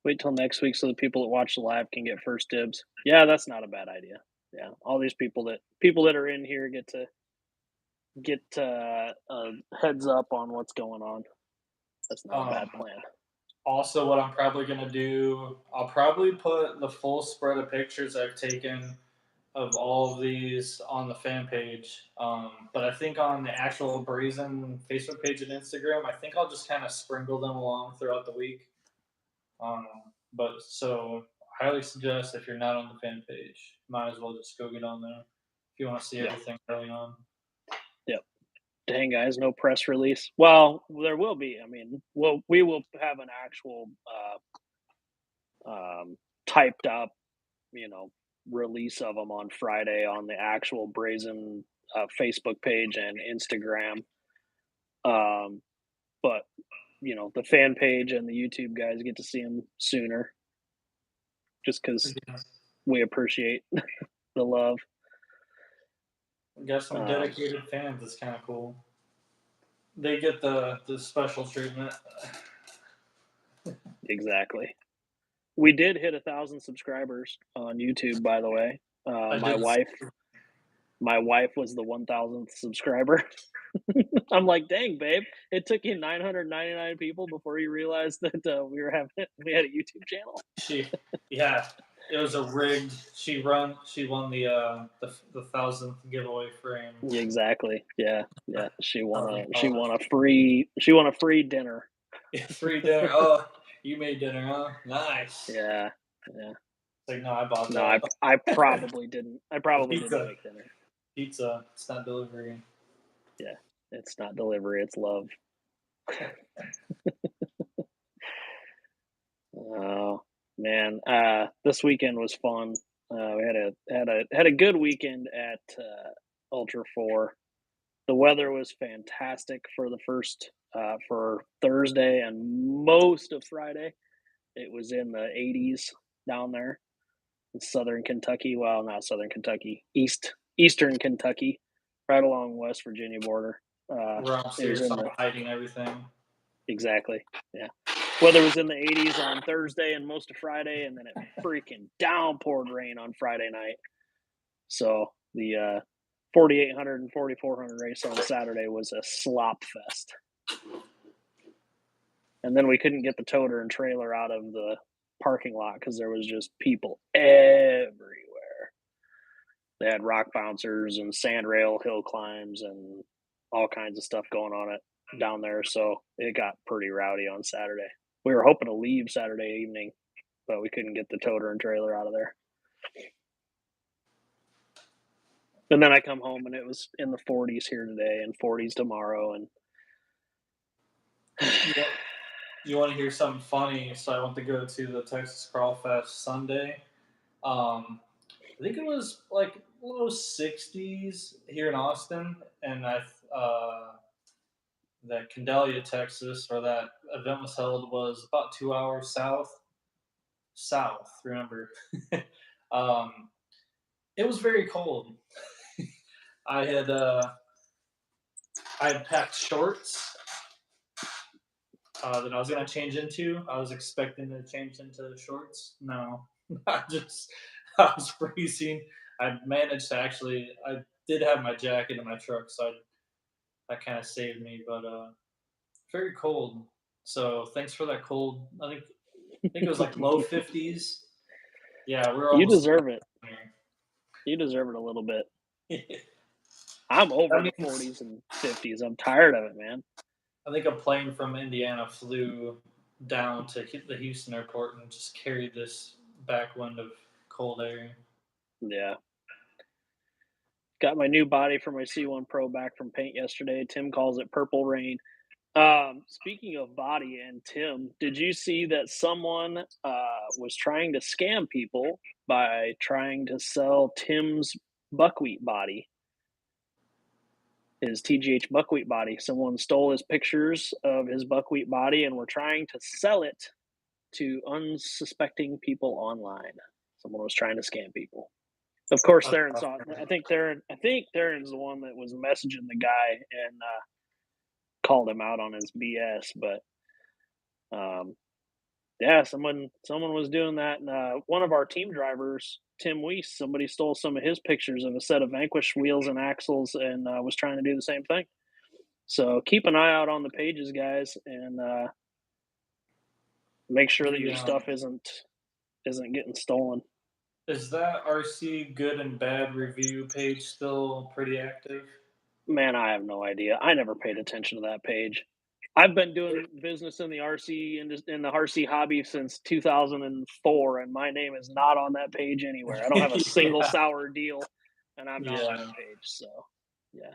Speaker 1: Wait till next week so the people that watch the live can get first dibs. Yeah, that's not a bad idea. Yeah, all these people that are in here get a heads up on what's going on. That's not a bad
Speaker 2: Um,
Speaker 1: plan.
Speaker 2: Also, what I'm probably gonna do, I'll probably put the full spread of pictures I've taken of all of these on the fan page. But I think on the actual Brazen Facebook page and Instagram, I think I'll just kind of sprinkle them along throughout the week. Um, but so I highly suggest if you're not on the fan page, might as well just go get on there if you want to see
Speaker 1: Yeah.
Speaker 2: everything early on.
Speaker 1: Yep. Dang guys, no press release. Well, there will be. I mean, we will have an actual typed up, you know, release of them on Friday on the actual Brazen Facebook page and Instagram. But the fan page and the YouTube guys get to see them sooner, just because
Speaker 2: Yeah.
Speaker 1: we appreciate the love.
Speaker 2: Got some
Speaker 1: Um,
Speaker 2: dedicated fans. It's kind of cool. They get the special treatment.
Speaker 1: exactly. We did hit 1,000 subscribers on YouTube, by the way.
Speaker 2: I did.
Speaker 1: My wife was the 1,000th subscriber. I'm like, dang, babe, it took you 999 people before you realized that we had a YouTube channel.
Speaker 2: Yeah, it was a rigged. She won the 1,000th giveaway frame.
Speaker 1: Yeah, exactly. Yeah, yeah.
Speaker 2: $1,000.
Speaker 1: She won a free dinner.
Speaker 2: Free dinner. Oh, you made dinner, huh? Nice.
Speaker 1: Yeah, yeah.
Speaker 2: It's like no, I bought
Speaker 1: No,
Speaker 2: that.
Speaker 1: I probably didn't. I probably didn't
Speaker 2: Pizza.
Speaker 1: make dinner.
Speaker 2: Pizza. It's not delivery.
Speaker 1: Yeah, it's not delivery. It's love. Oh man, this weekend was fun. We had a good weekend at Ultra 4. The weather was fantastic for the first for Thursday and most of Friday. It was in the 80s down there in southern Kentucky. Well, not southern Kentucky, eastern Kentucky, right along West Virginia border.
Speaker 2: We're
Speaker 1: It was
Speaker 2: upstairs,
Speaker 1: in
Speaker 2: so
Speaker 1: the
Speaker 2: I'm hiding everything.
Speaker 1: exactly, yeah. Weather was in the 80s on Thursday and most of Friday, and then it freaking downpoured rain on Friday night. So the 4,800 and 4,400 race on Saturday was a slop fest. And then we couldn't get the toter and trailer out of the parking lot because there was just people everywhere. They had rock bouncers and sandrail hill climbs and all kinds of stuff going on it down there. So it got pretty rowdy on Saturday. We were hoping to leave Saturday evening, but we couldn't get the toter and trailer out of there. And then I come home and it was in the 40s here today and 40s tomorrow. And
Speaker 2: You want to hear something funny? So I went to go to the Texas Crawl Fest Sunday. I think it was like low 60s here in Austin, and that Candelia, Texas, where that event was held, was about 2 hours south. Remember, um, it was very cold. I had uh, I had packed shorts that I was gonna change into. I was expecting to change into shorts. No, I was freezing. I managed to actually. I did have my jacket in my truck, so that kind of saved me. But very cold. So thanks for that cold. I think it was like low 50s. Yeah, we were
Speaker 1: you
Speaker 2: almost
Speaker 1: deserve it. You deserve it a little bit.
Speaker 2: here.
Speaker 1: I'm over
Speaker 2: I
Speaker 1: the
Speaker 2: mean,
Speaker 1: 40s and 50s. I'm tired of it, man.
Speaker 2: I think a plane from Indiana flew down to the Houston airport and just carried this backwind of cold air.
Speaker 1: Yeah. Got my new body for my C1 Pro back from paint yesterday. Tim calls it purple rain. Speaking of body and Tim, did you see that someone was trying to scam people by trying to sell Tim's buckwheat body, his TGH buckwheat body? Someone stole his pictures of his buckwheat body and were trying to sell it to unsuspecting people online. Someone was trying to scam people. Of course,
Speaker 2: That's
Speaker 1: Theron
Speaker 2: tough,
Speaker 1: saw it.
Speaker 2: man.
Speaker 1: I think Theron's the one that was messaging the guy and called him out on his BS. But yeah, someone was doing that, and one of our team drivers, Tim Weiss, somebody stole some of his pictures of a set of Vanquish wheels and axles, and was trying to do the same thing. So keep an eye out on the pages, guys, and make sure that your
Speaker 2: The
Speaker 1: stuff isn't getting stolen.
Speaker 2: Is that RC good and bad review page still pretty active?
Speaker 1: Man, I have no idea. I never paid attention to that page. I've been doing business in the RC hobby since 2004, and my name is not on that page anywhere. I don't have a single
Speaker 2: Yeah,
Speaker 1: sour deal, and I'm not on
Speaker 2: yeah,
Speaker 1: that page. So, yeah.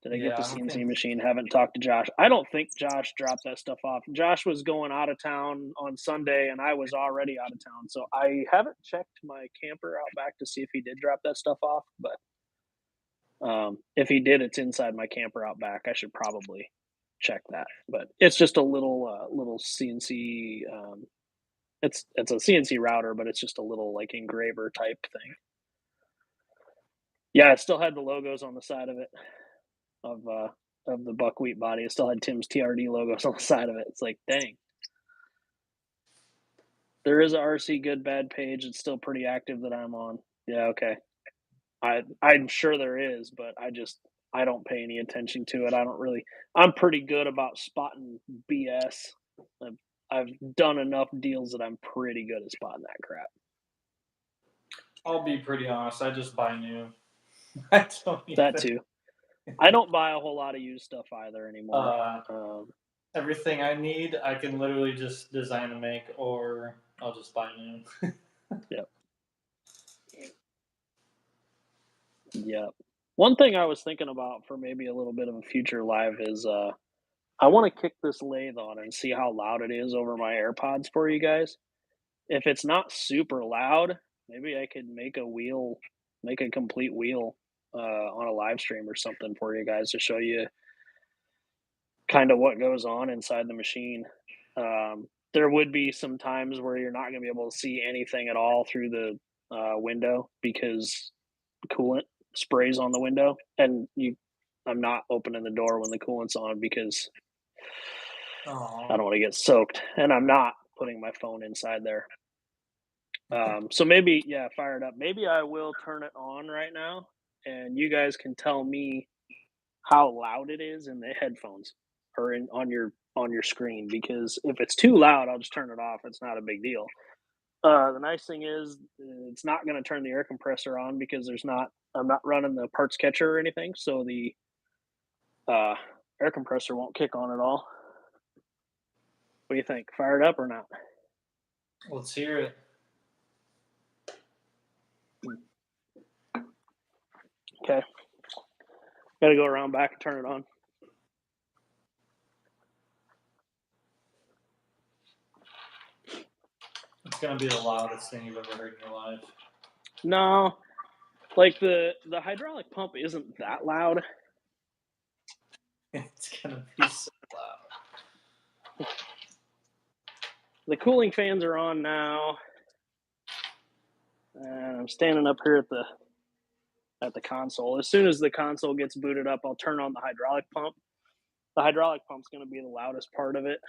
Speaker 1: Did I get the
Speaker 2: yeah. I
Speaker 1: CNC
Speaker 2: think
Speaker 1: machine? Haven't talked to Josh. I don't think Josh dropped that stuff off. Josh was going out of town on Sunday, and I was already out of town. So I haven't checked my camper out back to see if he did drop that stuff off. But if he did, it's inside my camper out back. I should probably check that. But it's just a little CNC. It's a CNC router, but it's just a little like engraver type thing. Yeah, it still had the logos on the side of it of the buckwheat body. It still had Tim's TRD logos on the side of it. It's like, dang. There is a RC good bad page. It's still pretty active that I'm on. Yeah, okay. I'm sure there is, but I don't pay any attention to it. I don't really. I'm pretty good about spotting BS. I've, I've done enough deals that I'm pretty good at spotting that crap.
Speaker 2: I'll be pretty honest. I just buy new. I don't
Speaker 1: That
Speaker 2: even.
Speaker 1: too. I don't buy a whole lot of used stuff either anymore.
Speaker 2: Uh, Everything I need, I can literally just design and make, or I'll just buy new.
Speaker 1: Yep. Yep. One thing I was thinking about for maybe a little bit of a future live is I want to kick this lathe on and see how loud it is over my AirPods for you guys. If it's not super loud, maybe I could make a complete wheel on a live stream or something for you guys to show you kind of what goes on inside the machine. There would be some times where you're not going to be able to see anything at all through the window because coolant sprays on the window, and I'm not opening the door when the coolant's on because I don't want to get soaked, and I'm not putting my phone inside there. So maybe, yeah, fire it up. Maybe I will turn it on right now, and you guys can tell me how loud it is in the headphones or on your screen. Because if it's too loud, I'll just turn it off. It's not a big deal. The nice thing is it's not going to turn the air compressor on because I'm not running the parts catcher or anything, so the uh, air compressor won't kick on at all. What do you think? Fire it up or not?
Speaker 2: Let's hear it.
Speaker 1: Okay. Got to go around back and turn it on.
Speaker 2: It's gonna be the loudest thing you've ever heard in your life.
Speaker 1: No, like the hydraulic pump isn't that loud.
Speaker 2: It's gonna be so loud.
Speaker 1: The cooling fans are on now, and I'm standing up here at the console. As soon as the console gets booted up, I'll turn on the hydraulic pump. The hydraulic pump's going to be the loudest part of it.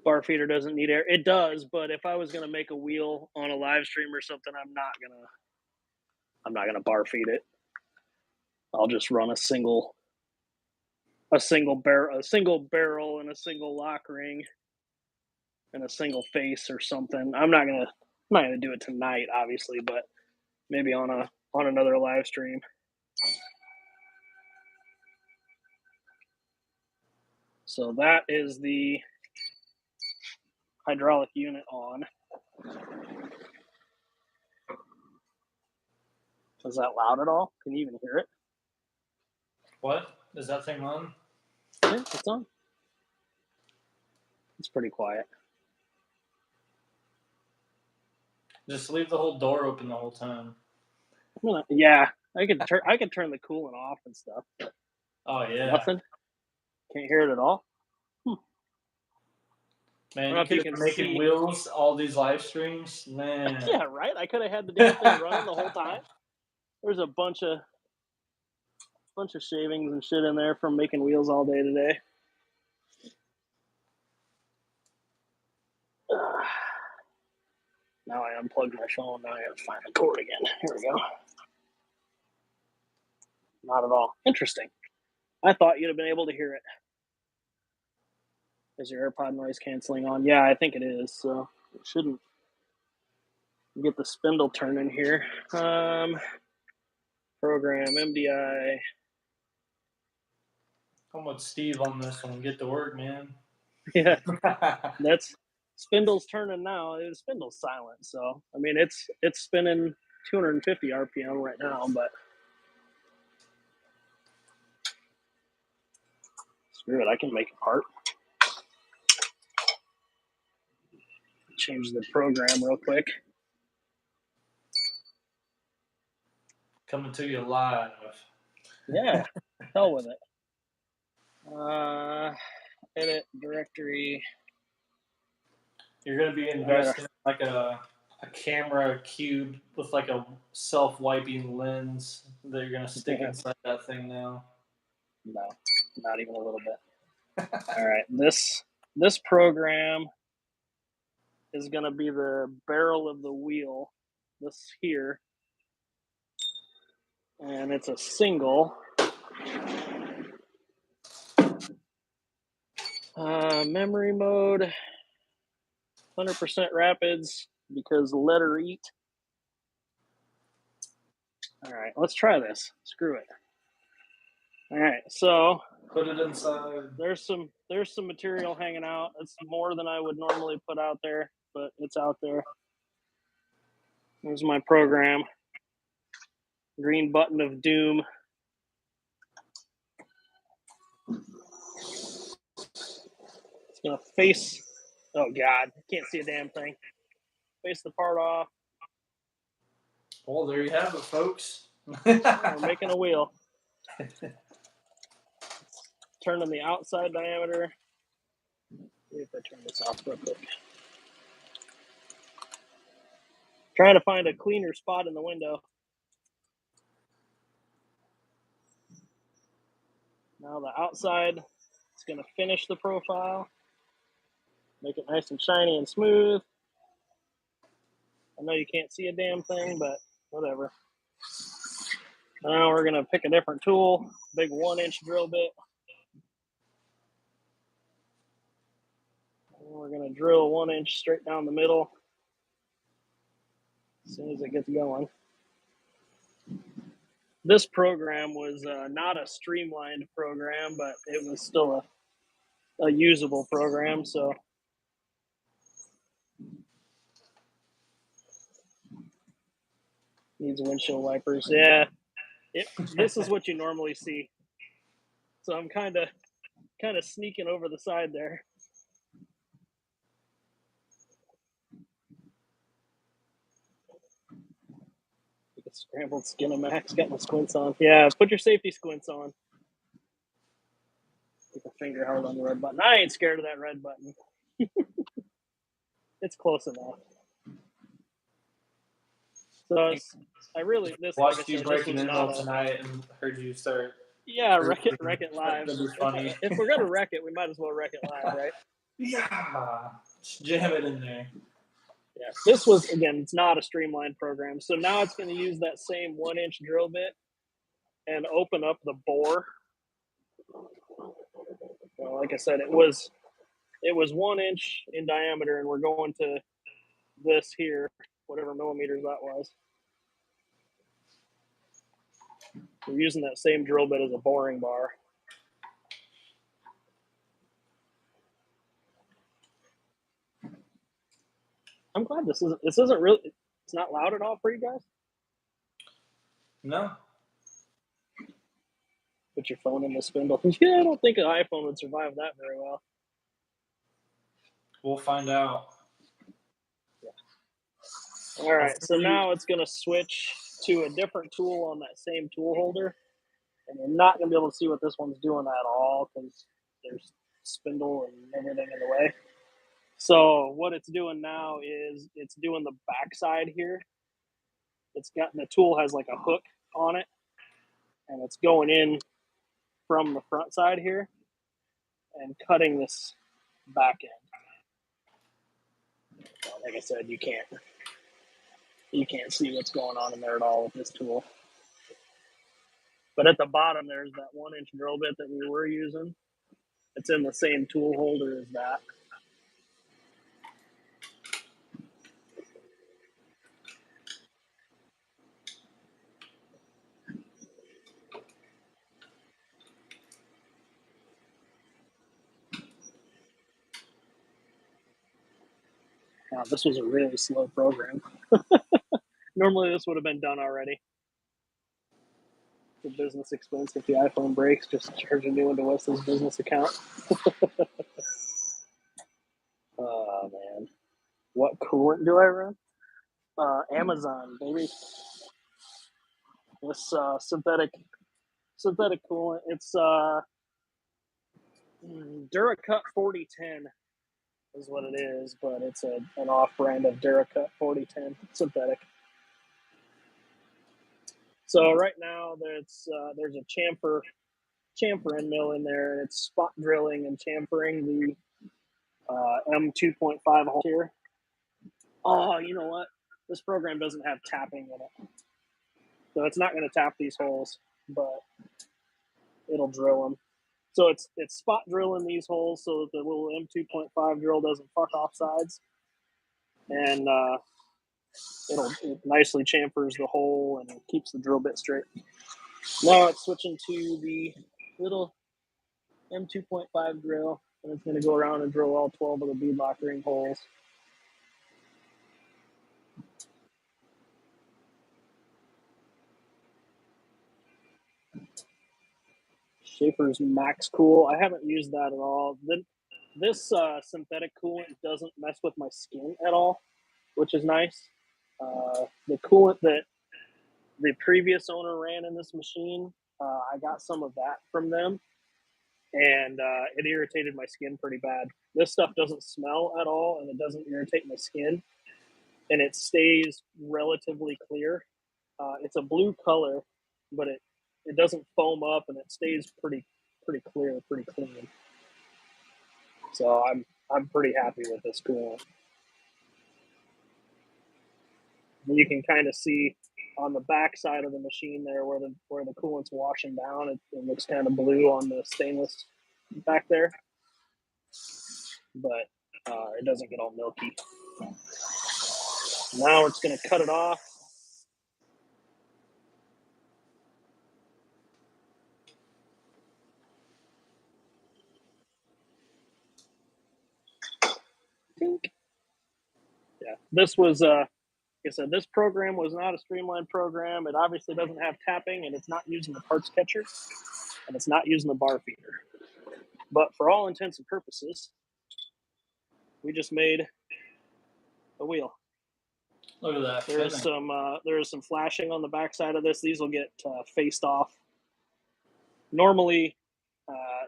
Speaker 1: Bar feeder doesn't need air. It does, but if I was going to make a wheel on a live stream or something, I'm not gonna bar feed it. I'll just run a single barrel and a single lock ring and a single face or something. I'm not gonna do it tonight, obviously, but maybe on another live stream. So that is the hydraulic unit on. Is that loud at all? Can you even hear it?
Speaker 2: What? Is that thing on?
Speaker 1: Yeah, it's on. It's pretty quiet.
Speaker 2: Just leave the whole door open the whole time.
Speaker 1: Yeah, I could turn the coolant off and stuff.
Speaker 2: Oh yeah.
Speaker 1: Nothing. Can't hear it at all.
Speaker 2: Man, you could have been making wheels all these live streams. Man.
Speaker 1: Yeah, right? I could have had the damn thing running the whole time. There's a bunch of shavings and shit in there from making wheels all day today. Now I unplugged my phone. Now I have to find the cord again. Here we go. Not at all. Interesting. I thought you'd have been able to hear it. Is your AirPod noise canceling on? Yeah, I think it is. So it shouldn't. Get the spindle turning here. Program MDI.
Speaker 2: I'm with Steve on this one. Get to work, man.
Speaker 1: Yeah, that's spindle's turning now. The spindle's silent, so I mean it's spinning 250 RPM right now, but screw it, I can make a part. Change the program real quick.
Speaker 2: Coming to you live.
Speaker 1: Yeah, hell with it. Edit directory.
Speaker 2: You're gonna be investing in like a camera cube with like a self-wiping lens that you're gonna stick inside that thing now.
Speaker 1: No, not even a little bit. All right, this program is gonna be the barrel of the wheel. This here, and it's a single. Memory mode, 100% rapids because let her eat. All right, let's try this. Screw it. All right, so
Speaker 2: put it inside.
Speaker 1: There's some material hanging out. It's more than I would normally put out there, but it's out there. There's my program. Green button of doom. It's gonna face. Oh God, can't see a damn thing. Face the part off.
Speaker 2: Well, there you have it, folks.
Speaker 1: We're making a wheel. turning the outside diameter. See if I turn this off real quick. Trying to find a cleaner spot in the window. Now the outside is going to finish the profile. Make it nice and shiny and smooth. I know you can't see a damn thing, but whatever. Now we're going to pick a different tool, big 1-inch drill bit. And we're going to drill 1 inch straight down the middle as soon as it gets going. This program was not a streamlined program, but it was still a usable program, so needs windshield wipers. Yeah, this is what you normally see. So I'm kind of sneaking over the side there. Scrambled Skinamax, got my squints on. Yeah, put your safety squints on. Keep a finger held on the red button. I ain't scared of that red button. It's close enough. So I really
Speaker 2: watched
Speaker 1: like I
Speaker 2: you
Speaker 1: said,
Speaker 2: break an
Speaker 1: this was
Speaker 2: earl
Speaker 1: not
Speaker 2: tonight and heard you start.
Speaker 1: Yeah, wreck it live.
Speaker 2: That'd be funny.
Speaker 1: If we're gonna wreck it, we might as well wreck it live, right?
Speaker 2: Yeah, just jam it in there.
Speaker 1: Yeah, this was, again, it's not a streamlined program. So now it's going to use that same 1-inch drill bit and open up the bore. Well, like I said, it was 1 inch in diameter, and we're going to this here, whatever millimeters that was. We're using that same drill bit as a boring bar. I'm glad this isn't really, it's not loud at all for you guys.
Speaker 2: No.
Speaker 1: Put your phone in the spindle. Yeah, I don't think an iPhone would survive that very well.
Speaker 2: We'll find out.
Speaker 1: Yeah. All right, so now it's going to switch to a different tool on that same tool holder. And you're not going to be able to see what this one's doing at all because there's spindle and everything in the way. So what it's doing now is it's doing the backside here. The tool has like a hook on it, and it's going in from the front side here and cutting this back end. Well, like I said, you can't see what's going on in there at all with this tool. But at the bottom, there's that 1-inch drill bit that we were using. It's in the same tool holder as that. Wow, this was a really slow program. Normally, this would have been done already. The business expense if the iPhone breaks, just charge a new one to Wesley's business account. Oh, man. What coolant do I run? Amazon, baby. This synthetic coolant. It's Duracut 4010 is what it is, but it's an off-brand of Duracut 4010 synthetic. So right now there's a chamfer mill in there, and it's spot drilling and chamfering the M2.5 hole here. Oh, you know what? This program doesn't have tapping in it, so it's not going to tap these holes, but it'll drill them. So it's spot drilling these holes so that the little M2.5 drill doesn't fuck off sides, and it nicely chamfers the hole and keeps the drill bit straight. Now it's switching to the little M2.5 drill, and it's going to go around and drill all 12 of the bead lock ring holes. Schaefer's Max Cool. I haven't used that at all. This synthetic coolant doesn't mess with my skin at all, which is nice. The coolant that the previous owner ran in this machine, I got some of that from them, and it irritated my skin pretty bad. This stuff doesn't smell at all, and it doesn't irritate my skin, and it stays relatively clear. It's a blue color, but it doesn't foam up, and it stays pretty clear, pretty clean. So I'm pretty happy with this coolant. You can kind of see on the back side of the machine there where the coolant's washing down. It looks kind of blue on the stainless back there, but it doesn't get all milky. Now we're just going to cut it off. Yeah, this was like I said, this program was not a streamlined program. It obviously doesn't have tapping, and it's not using the parts catcher, and it's not using the bar feeder. But for all intents and purposes, we just made a wheel.
Speaker 2: Look at that.
Speaker 1: There's some flashing on the backside of this. These will get faced off. Normally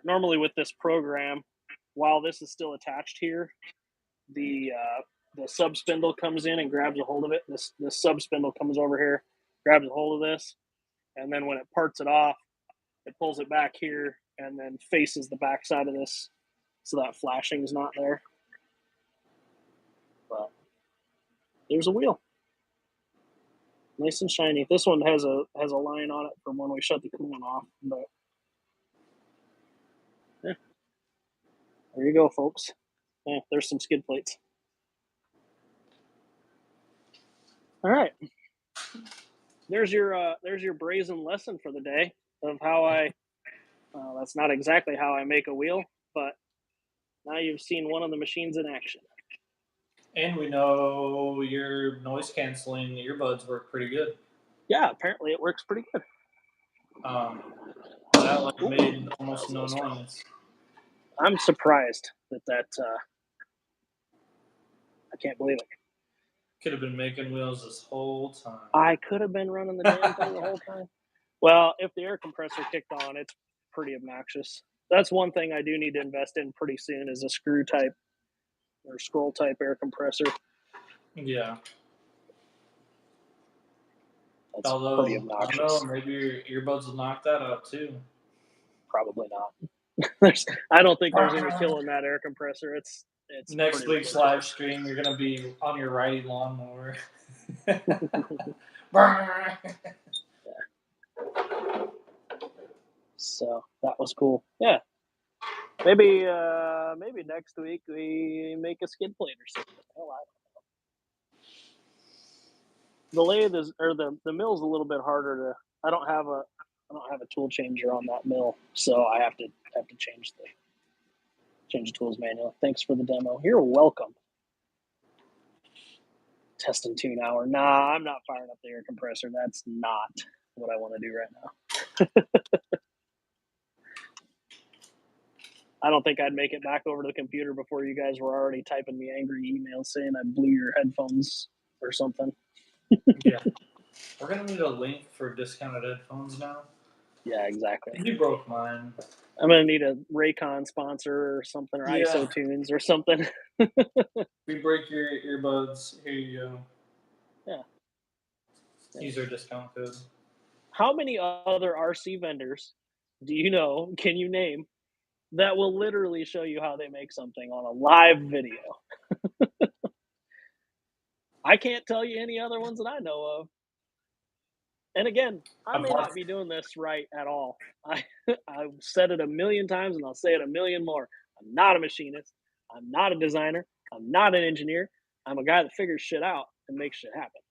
Speaker 1: with this program, while this is still attached here, the sub spindle comes in and grabs a hold of it. This sub spindle comes over here, grabs a hold of this, and then when it parts it off, it pulls it back here and then faces the backside of this, so that flashing is not there. But there's a wheel, nice and shiny. This one has a line on it from when we shut the coolant off. But yeah, there you go, folks. Yeah, there's some skid plates. All right, there's your brazen lesson for the day of how I. That's not exactly how I make a wheel, but now you've seen one of the machines in action.
Speaker 2: And we know your noise canceling earbuds work pretty good.
Speaker 1: Yeah, apparently it works pretty good.
Speaker 2: That made almost no noise.
Speaker 1: I'm surprised that I can't believe it.
Speaker 2: Could have been making wheels this whole time.
Speaker 1: I could have been running the damn thing the whole time. Well, if the air compressor kicked on, it's pretty obnoxious. That's one thing I do need to invest in pretty soon is a screw type or scroll type air compressor.
Speaker 2: Yeah.
Speaker 1: That's pretty obnoxious.
Speaker 2: I don't know, maybe your earbuds will knock that out too.
Speaker 1: Probably not. I don't think there's any killing that air compressor. It's
Speaker 2: next week's live stream. You're gonna be on your riding lawnmower.
Speaker 1: So that was cool. Yeah. Maybe next week we make a skid plate or something. Hell, I don't know. The lathe is, or the mill's a little bit harder to. I don't have a tool changer on that mill, so I have to change the tools manual. Thanks for the demo. You're welcome. Test and tune hour. Nah, I'm not firing up the air compressor. That's not what I want to do right now. I don't think I'd make it back over to the computer before you guys were already typing me angry emails saying I blew your headphones or something.
Speaker 2: Yeah. We're going to need a link for discounted headphones now.
Speaker 1: Yeah, exactly.
Speaker 2: You broke mine.
Speaker 1: I'm going to need a Raycon sponsor or something, or ISO Tunes or something.
Speaker 2: We break your earbuds. Here you go.
Speaker 1: Yeah.
Speaker 2: Use our discount code.
Speaker 1: How many other RC vendors do you know, can you name, that will literally show you how they make something on a live video? I can't tell you any other ones that I know of. And again, I may not be doing this right at all. I've said it a million times and I'll say it a million more. I'm not a machinist. I'm not a designer. I'm not an engineer. I'm a guy that figures shit out and makes shit happen.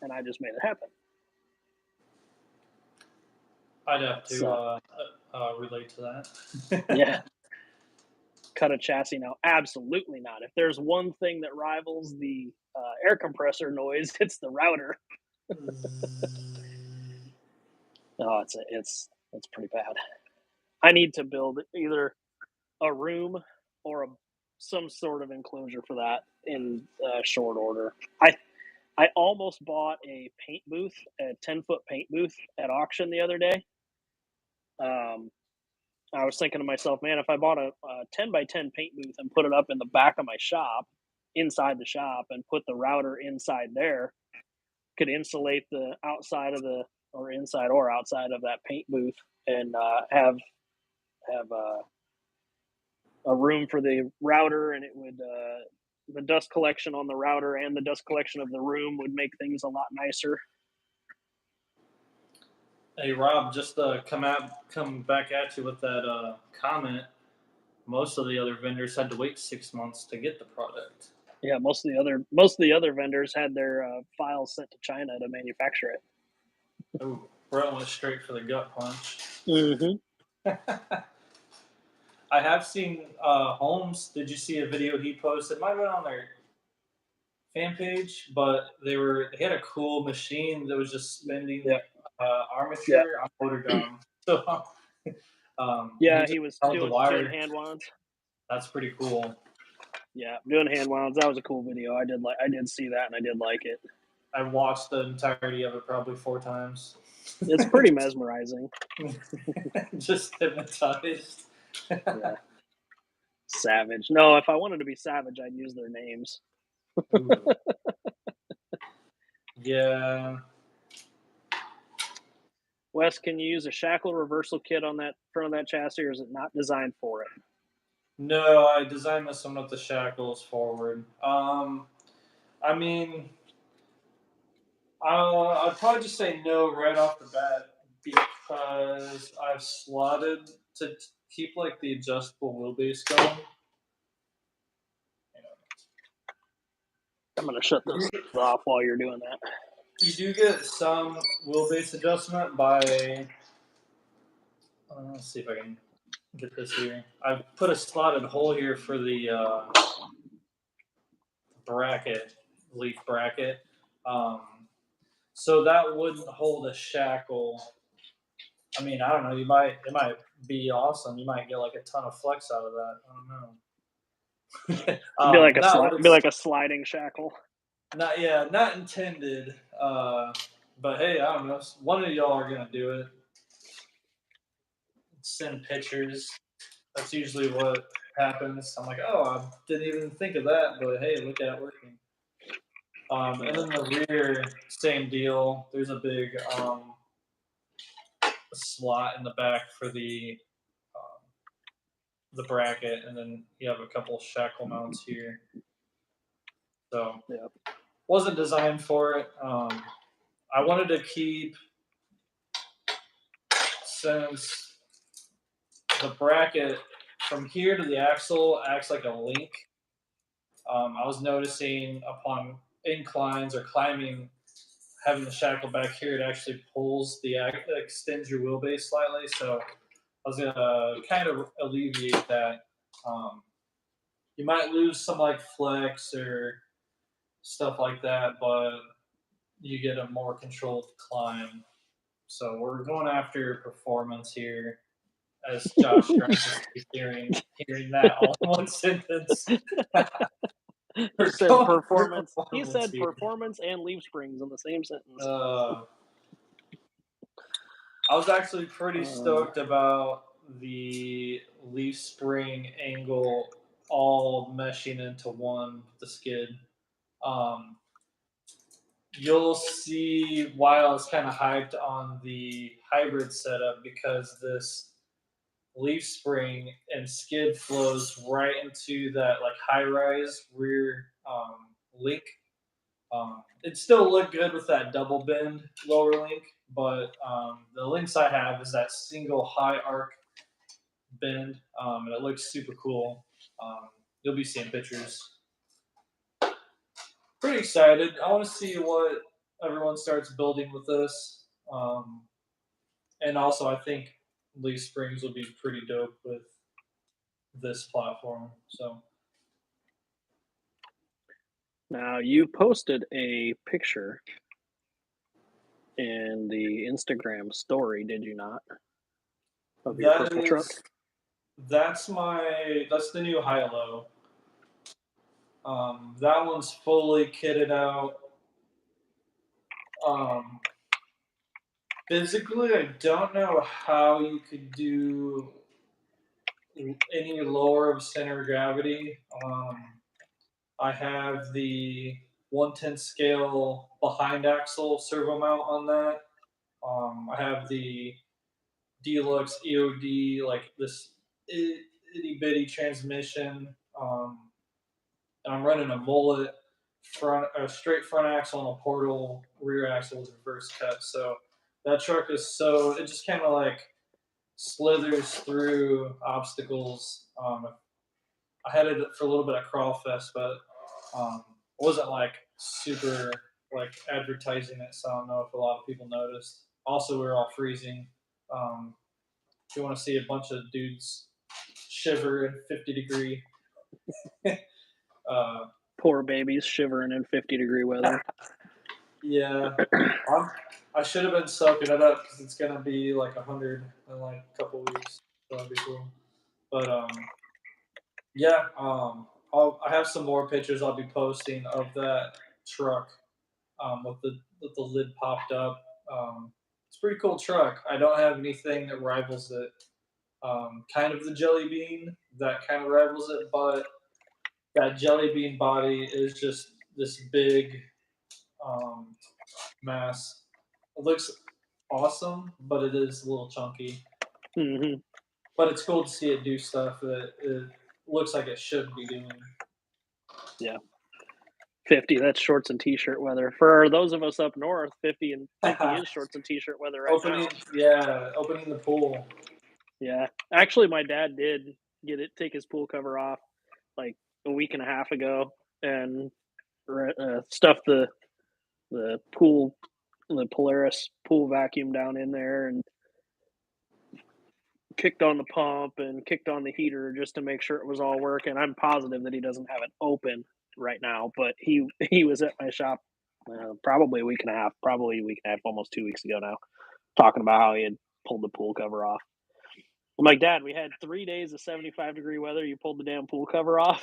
Speaker 1: And I just made it happen.
Speaker 2: I'd have to relate to that.
Speaker 1: Yeah. Cut a chassis now? Absolutely not. If there's one thing that rivals the air compressor noise, it's the router. Oh, it's pretty bad. I need to build either a room or some sort of enclosure for that in short order. I almost bought a paint booth, a 10-foot paint booth at auction the other day. I was thinking to myself, man, if I bought a 10 by 10 paint booth and put it up in the back of my shop, inside the shop, and put the router inside there, could insulate the outside of the or inside or outside of that paint booth, and have a room for the router, and it would the dust collection on the router and the dust collection of the room would make things a lot nicer.
Speaker 2: Hey Rob, just come back at you with that comment. Most of the other vendors had to wait 6 months to get the product.
Speaker 1: Yeah, most of the other vendors had their files sent to China to manufacture it.
Speaker 2: Ooh, Brett went straight for the gut punch.
Speaker 1: Mm-hmm.
Speaker 2: I have seen Holmes. Did you see a video he posted? It might have been on their fan page, but they had a cool machine that was just spinning
Speaker 1: Yeah, yeah,
Speaker 2: armature on motor gun. So he
Speaker 1: yeah.
Speaker 2: just
Speaker 1: He was
Speaker 2: held the
Speaker 1: doing
Speaker 2: wire.
Speaker 1: hand wands.
Speaker 2: That's pretty cool.
Speaker 1: Yeah, doing hand wands. That was a cool video. I did see that, and I did like it.
Speaker 2: I watched the entirety of it probably 4 times.
Speaker 1: It's pretty mesmerizing.
Speaker 2: Just hypnotized.
Speaker 1: Yeah, savage. No, if I wanted to be savage, I'd use their names.
Speaker 2: Ooh. Yeah.
Speaker 1: Wes, can you use a shackle reversal kit on that front of that chassis, or is it not designed for it?
Speaker 2: No, I designed this one with the shackles forward. I mean, I'd probably just say no right off the bat because I've slotted to keep like the adjustable wheelbase going.
Speaker 1: I'm gonna shut this off while you're doing that.
Speaker 2: You do get some wheelbase adjustment by. Let's see if I can get this here. I've put a slotted hole here for the bracket, leaf bracket. Um, so that wouldn't hold a shackle. I mean, I don't know. It might be awesome. You might get like a ton of flex out of that. I don't know.
Speaker 1: It'd be like a sliding shackle.
Speaker 2: Not intended. But hey, I don't know. One of y'all are gonna do it. Send pictures. That's usually what happens. I'm like, oh, I didn't even think of that, but hey, look at it working. And then the rear, same deal. There's a big slot in the back for the bracket, and then you have a couple shackle mounts here. So
Speaker 1: Yeah.
Speaker 2: wasn't designed for it. I wanted to keep, since the bracket from here to the axle acts like a link. I was noticing upon inclines or climbing, having the shackle back here, it actually extends your wheelbase slightly. So I was gonna kind of alleviate that. You might lose some like flex or stuff like that, but you get a more controlled climb. So we're going after performance here, as Josh Grimes is hearing that all in one sentence.
Speaker 1: He said performance. He said performance and leaf springs in the same sentence.
Speaker 2: I was actually pretty stoked about the leaf spring angle all meshing into one with the skid. You'll see why I was kind of hyped on the hybrid setup, because this leaf spring and skid flows right into that like high rise rear link. It still looked good with that double bend lower link, but the links I have is that single high arc bend, and it looks super cool. You'll be seeing pictures. Pretty excited. I want to see what everyone starts building with this. And also, I think Leaf Springs will be pretty dope with this platform. So
Speaker 1: now you posted a picture in the Instagram story, did you not? Of your purple truck.
Speaker 2: That's the new high-low. That one's fully kitted out. Physically, I don't know how you could do any lower of center of gravity. I have the 1/10 scale behind axle servo mount on that. I have the Deluxe EOD, like this itty bitty transmission. And I'm running a mullet a straight front axle and a portal rear axle with reverse cut. So that truck is it just kind of like slithers through obstacles. I had it for a little bit at Crawfest, but wasn't like super like advertising it, so I don't know if a lot of people noticed. Also, we were all freezing. If you want to see a bunch of dudes shiver in 50-degree,
Speaker 1: Poor babies shivering in 50-degree weather.
Speaker 2: yeah, I should have been soaking it up because it's gonna be like 100 in like a couple weeks. So that'd be cool. But yeah, I have some more pictures I'll be posting of that truck with the lid popped up. It's a pretty cool truck. I don't have anything that rivals it. Kind of the Jelly Bean that kind of rivals it, but that Jelly Bean body is just this big um, mass. It looks awesome, but it is a little chunky.
Speaker 1: Mm-hmm.
Speaker 2: But it's cool to see it do stuff that it looks like it should be doing.
Speaker 1: Yeah. 50, that's shorts and t-shirt weather. For those of us up north, 50 is shorts and t-shirt weather right now.
Speaker 2: Opening the pool.
Speaker 1: Yeah. Actually, my dad did take his pool cover off like a week and a half ago and stuffed the pool, the Polaris pool vacuum down in there and kicked on the pump and kicked on the heater just to make sure it was all working. I'm positive that he doesn't have it open right now, but he was at my shop probably a week and a half, almost 2 weeks ago now, talking about how he had pulled the pool cover off. I'm like, Dad, we had 3 days of 75-degree weather. You pulled the damn pool cover off.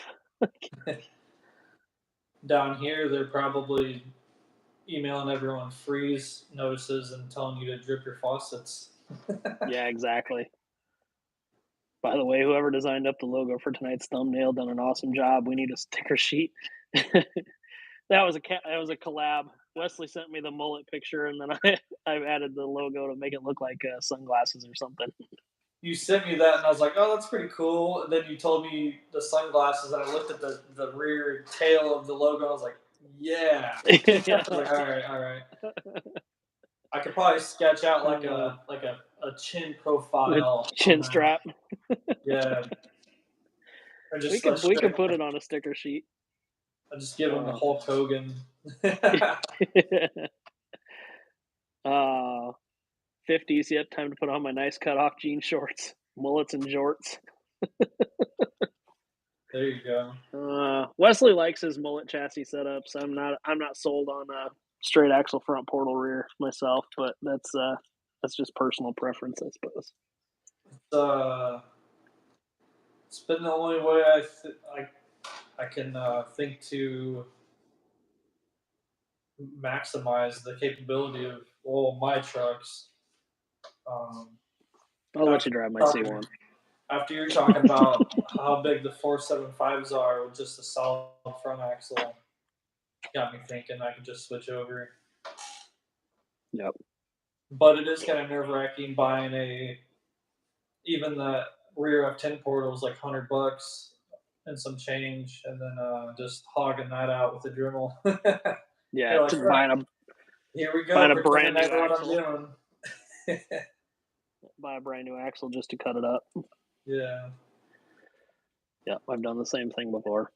Speaker 2: Down here, they're probably emailing everyone freeze notices and telling you to drip your faucets.
Speaker 1: Yeah, exactly. By the way, whoever designed up the logo for tonight's thumbnail done an awesome job. We need a sticker sheet. That was a collab. Wesley sent me the mullet picture, and then I've added the logo to make it look like sunglasses or something.
Speaker 2: You sent me that, and I was like, "Oh, that's pretty cool." And then you told me the sunglasses, and I looked at the rear tail of the logo. And I was like, "Yeah."
Speaker 1: Yeah.
Speaker 2: Like, all right. I could probably sketch out like a chin profile,
Speaker 1: chin strap.
Speaker 2: Yeah. Or just
Speaker 1: we could put it on a sticker sheet.
Speaker 2: I just give him the Hulk Hogan.
Speaker 1: 50s yet. Time to put on my nice cut-off jean shorts, mullets and jorts.
Speaker 2: There you go.
Speaker 1: Wesley likes his mullet chassis setups. I'm not sold on straight axle front portal rear myself, but that's just personal preference, I suppose.
Speaker 2: It's been the only way I can think to maximize the capability of all my trucks.
Speaker 1: I'll let you drive my C1.
Speaker 2: After you're talking about how big the 475s are with just a solid front axle, got me thinking I could just switch over.
Speaker 1: Yep.
Speaker 2: But it is kind of nerve wracking buying even that rear F10 portal is like $100 and some change, and then just hogging that out with the Dremel.
Speaker 1: Yeah, like, just
Speaker 2: here we go.
Speaker 1: Buying a brand new
Speaker 2: axle.
Speaker 1: Buy a brand new axle just to cut it up.
Speaker 2: Yeah.
Speaker 1: Yeah, I've done the same thing before.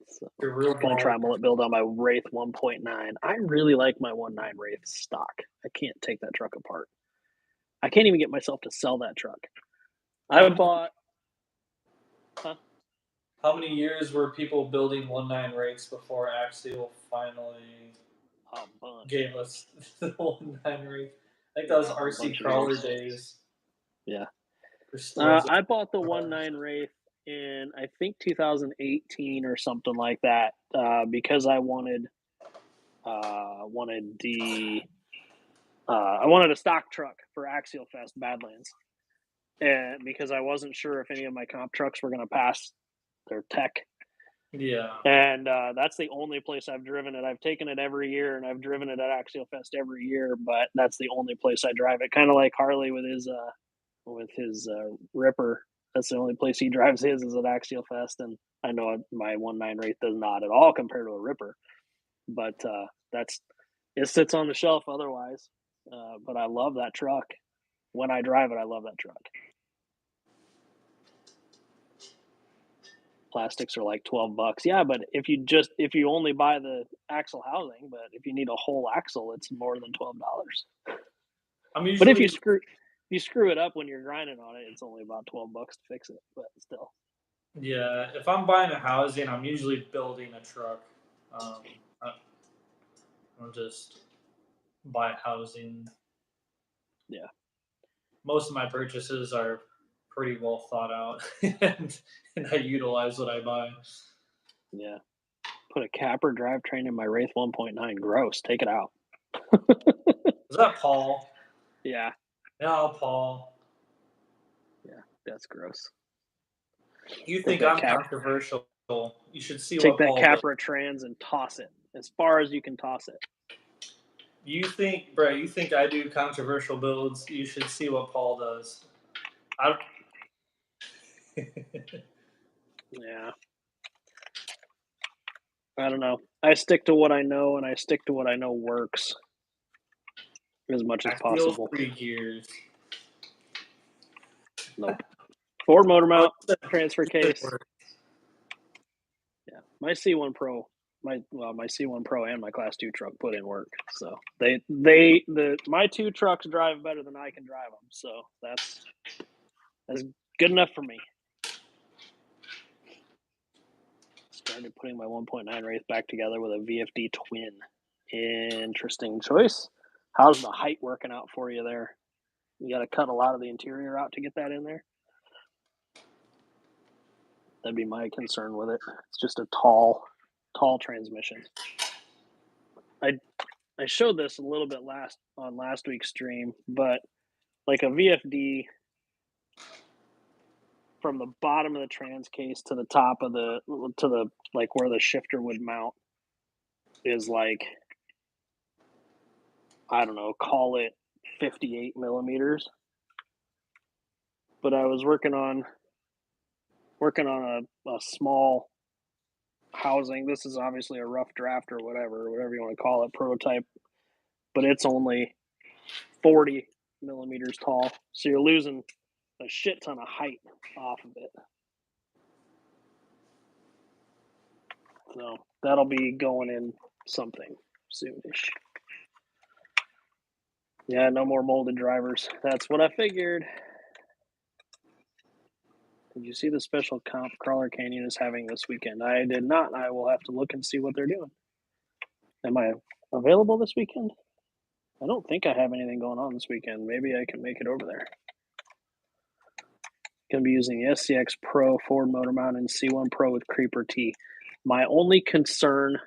Speaker 1: So, I'm going to try mullet build on my Wraith 1.9. I really like my 1.9 Wraith stock. I can't take that truck apart. I can't even get myself to sell that truck. I bought...
Speaker 2: How many years were people building 1.9 Wraiths before Axial finally gave us the 1.9 Wraith? I think that was RC Crawler days.
Speaker 1: Yeah. I bought the 1.9 Wraith in, I think, 2018 or something like that, because I wanted the I wanted a stock truck for Axial Fest Badlands, and because I wasn't sure if any of my comp trucks were going to pass their tech.
Speaker 2: Yeah.
Speaker 1: And that's the only place I've driven it. I've taken it every year, and I've driven it at Axial Fest every year, but that's the only place I drive it. Kind of like Harley with his Ripper. That's the only place he drives his is at Axial Fest, and I know my 1.9 Wraith does not at all compare to a Ripper, but it sits on the shelf otherwise. But I love that truck. When I drive it, I love that truck. Plastics are like $12. Yeah, but if you only buy the axle housing, but if you need a whole axle, it's more than $12.
Speaker 2: I'm
Speaker 1: But if
Speaker 2: usually
Speaker 1: you screw it up when you're grinding on it, it's only about $12 to fix it. But still,
Speaker 2: yeah. If I'm buying a housing, I'm usually building a truck. I'll just buy housing.
Speaker 1: yeah.
Speaker 2: Most of my purchases are pretty well thought out, and I utilize what I buy.
Speaker 1: Yeah. Put a capper drivetrain in my Wraith 1.9. Gross. Take it out.
Speaker 2: Is that Paul?
Speaker 1: Yeah.
Speaker 2: No, Paul.
Speaker 1: Yeah. That's gross.
Speaker 2: You think I'm controversial? You should see
Speaker 1: Take
Speaker 2: what
Speaker 1: that
Speaker 2: Paul does.
Speaker 1: Capra Trans and toss it as far as you can toss it.
Speaker 2: You think, Brett? You think I do controversial builds? You should see what Paul does.
Speaker 1: Yeah. I don't know. I stick to what I know, and I stick to what I know works as much as possible.
Speaker 2: 3 gears.
Speaker 1: Nope. Ford motor mount, transfer case. Yeah, my C1 Pro, my C1 Pro and my Class 2 truck put in work. So my two trucks drive better than I can drive them. So that's good enough for me. Started putting my 1.9 Wraith back together with a VFD twin. Interesting choice. How's the height working out for you there? You got to cut a lot of the interior out to get that in there. That'd be my concern with it. It's just a tall transmission. I showed this a little bit on last week's stream, but like a VFD from the bottom of the trans case to the top of the like where the shifter would mount is like, I don't know, call it 58 millimeters. But I was working on a small housing. This is obviously a rough draft or whatever you want to call it, prototype, but it's only 40 millimeters tall. So you're losing a shit ton of height off of it. So that'll be going in something soonish. Yeah, no more molded drivers. That's what I figured. Did you see the special comp Crawler Canyon is having this weekend? I did not. I will have to look and see what they're doing. Am I available this weekend? I don't think I have anything going on this weekend. Maybe I can make it over there. Going to be using the SCX Pro Ford motor mount and C1 Pro with Creeper T. My only concern,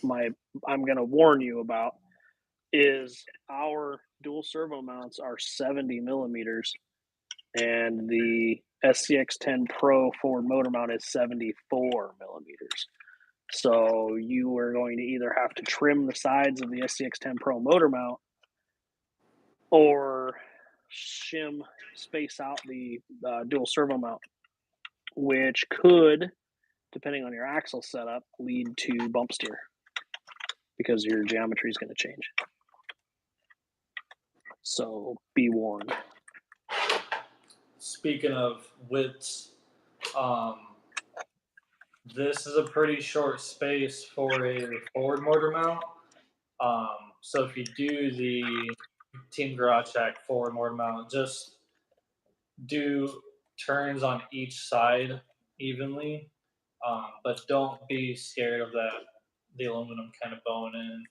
Speaker 1: I'm going to warn you about, is our dual servo mounts are 70 millimeters, and the SCX10 Pro Ford motor mount is 74 millimeters. So you are going to either have to trim the sides of the SCX10 Pro motor mount or space out the dual servo mount, which could, depending on your axle setup, lead to bump steer because your geometry is going to change. So be warned.
Speaker 2: Speaking of widths, this is a pretty short space for a forward motor mount. So if you do the Team Garage Hack forward motor mount, just do turns on each side evenly, but don't be scared of the aluminum kind of bone in.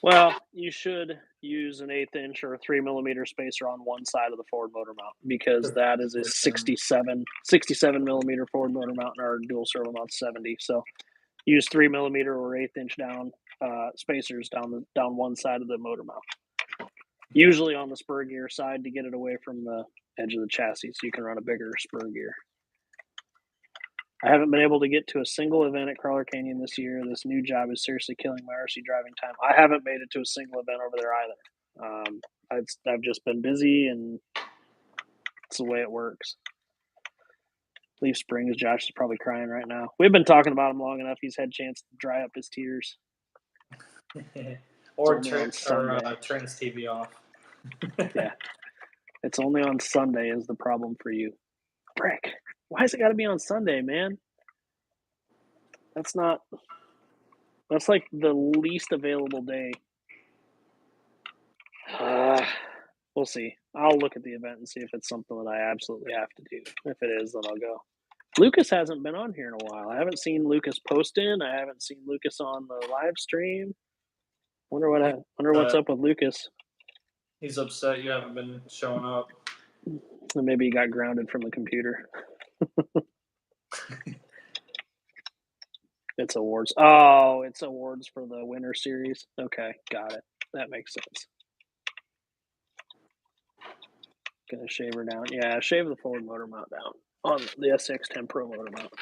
Speaker 1: Well, you should use an 1/8 inch or a 3 millimeter spacer on one side of the forward motor mount because that is a 67 millimeter forward motor mount, and our dual servo mount 70. So use 3 millimeter or 1/8 inch down spacers down one side of the motor mount. Usually on the spur gear side to get it away from the edge of the chassis so you can run a bigger spur gear. I haven't been able to get to a single event at Crawler Canyon this year. This new job is seriously killing my RC driving time. I haven't made it to a single event over there either. I've just been busy, and it's the way it works. Leaf Springs, Josh is probably crying right now. We've been talking about him long enough. He's had a chance to dry up his tears.
Speaker 2: Or turns TV off.
Speaker 1: Yeah. It's only on Sunday is the problem for you. Brick. Why has it got to be on Sunday, man? That's like the least available day. We'll see. I'll look at the event and see if it's something that I absolutely have to do. If it is, then I'll go. Lucas hasn't been on here in a while. I haven't seen Lucas post in. I haven't seen Lucas on the live stream. Wonder what's up with Lucas.
Speaker 2: He's upset you haven't been showing up.
Speaker 1: Maybe he got grounded from the computer. It's awards. Oh, it's awards for the winter series. Okay, got it. That makes sense. Gonna shave her down. Yeah, shave the forward motor mount down on the SX10 Pro motor mount,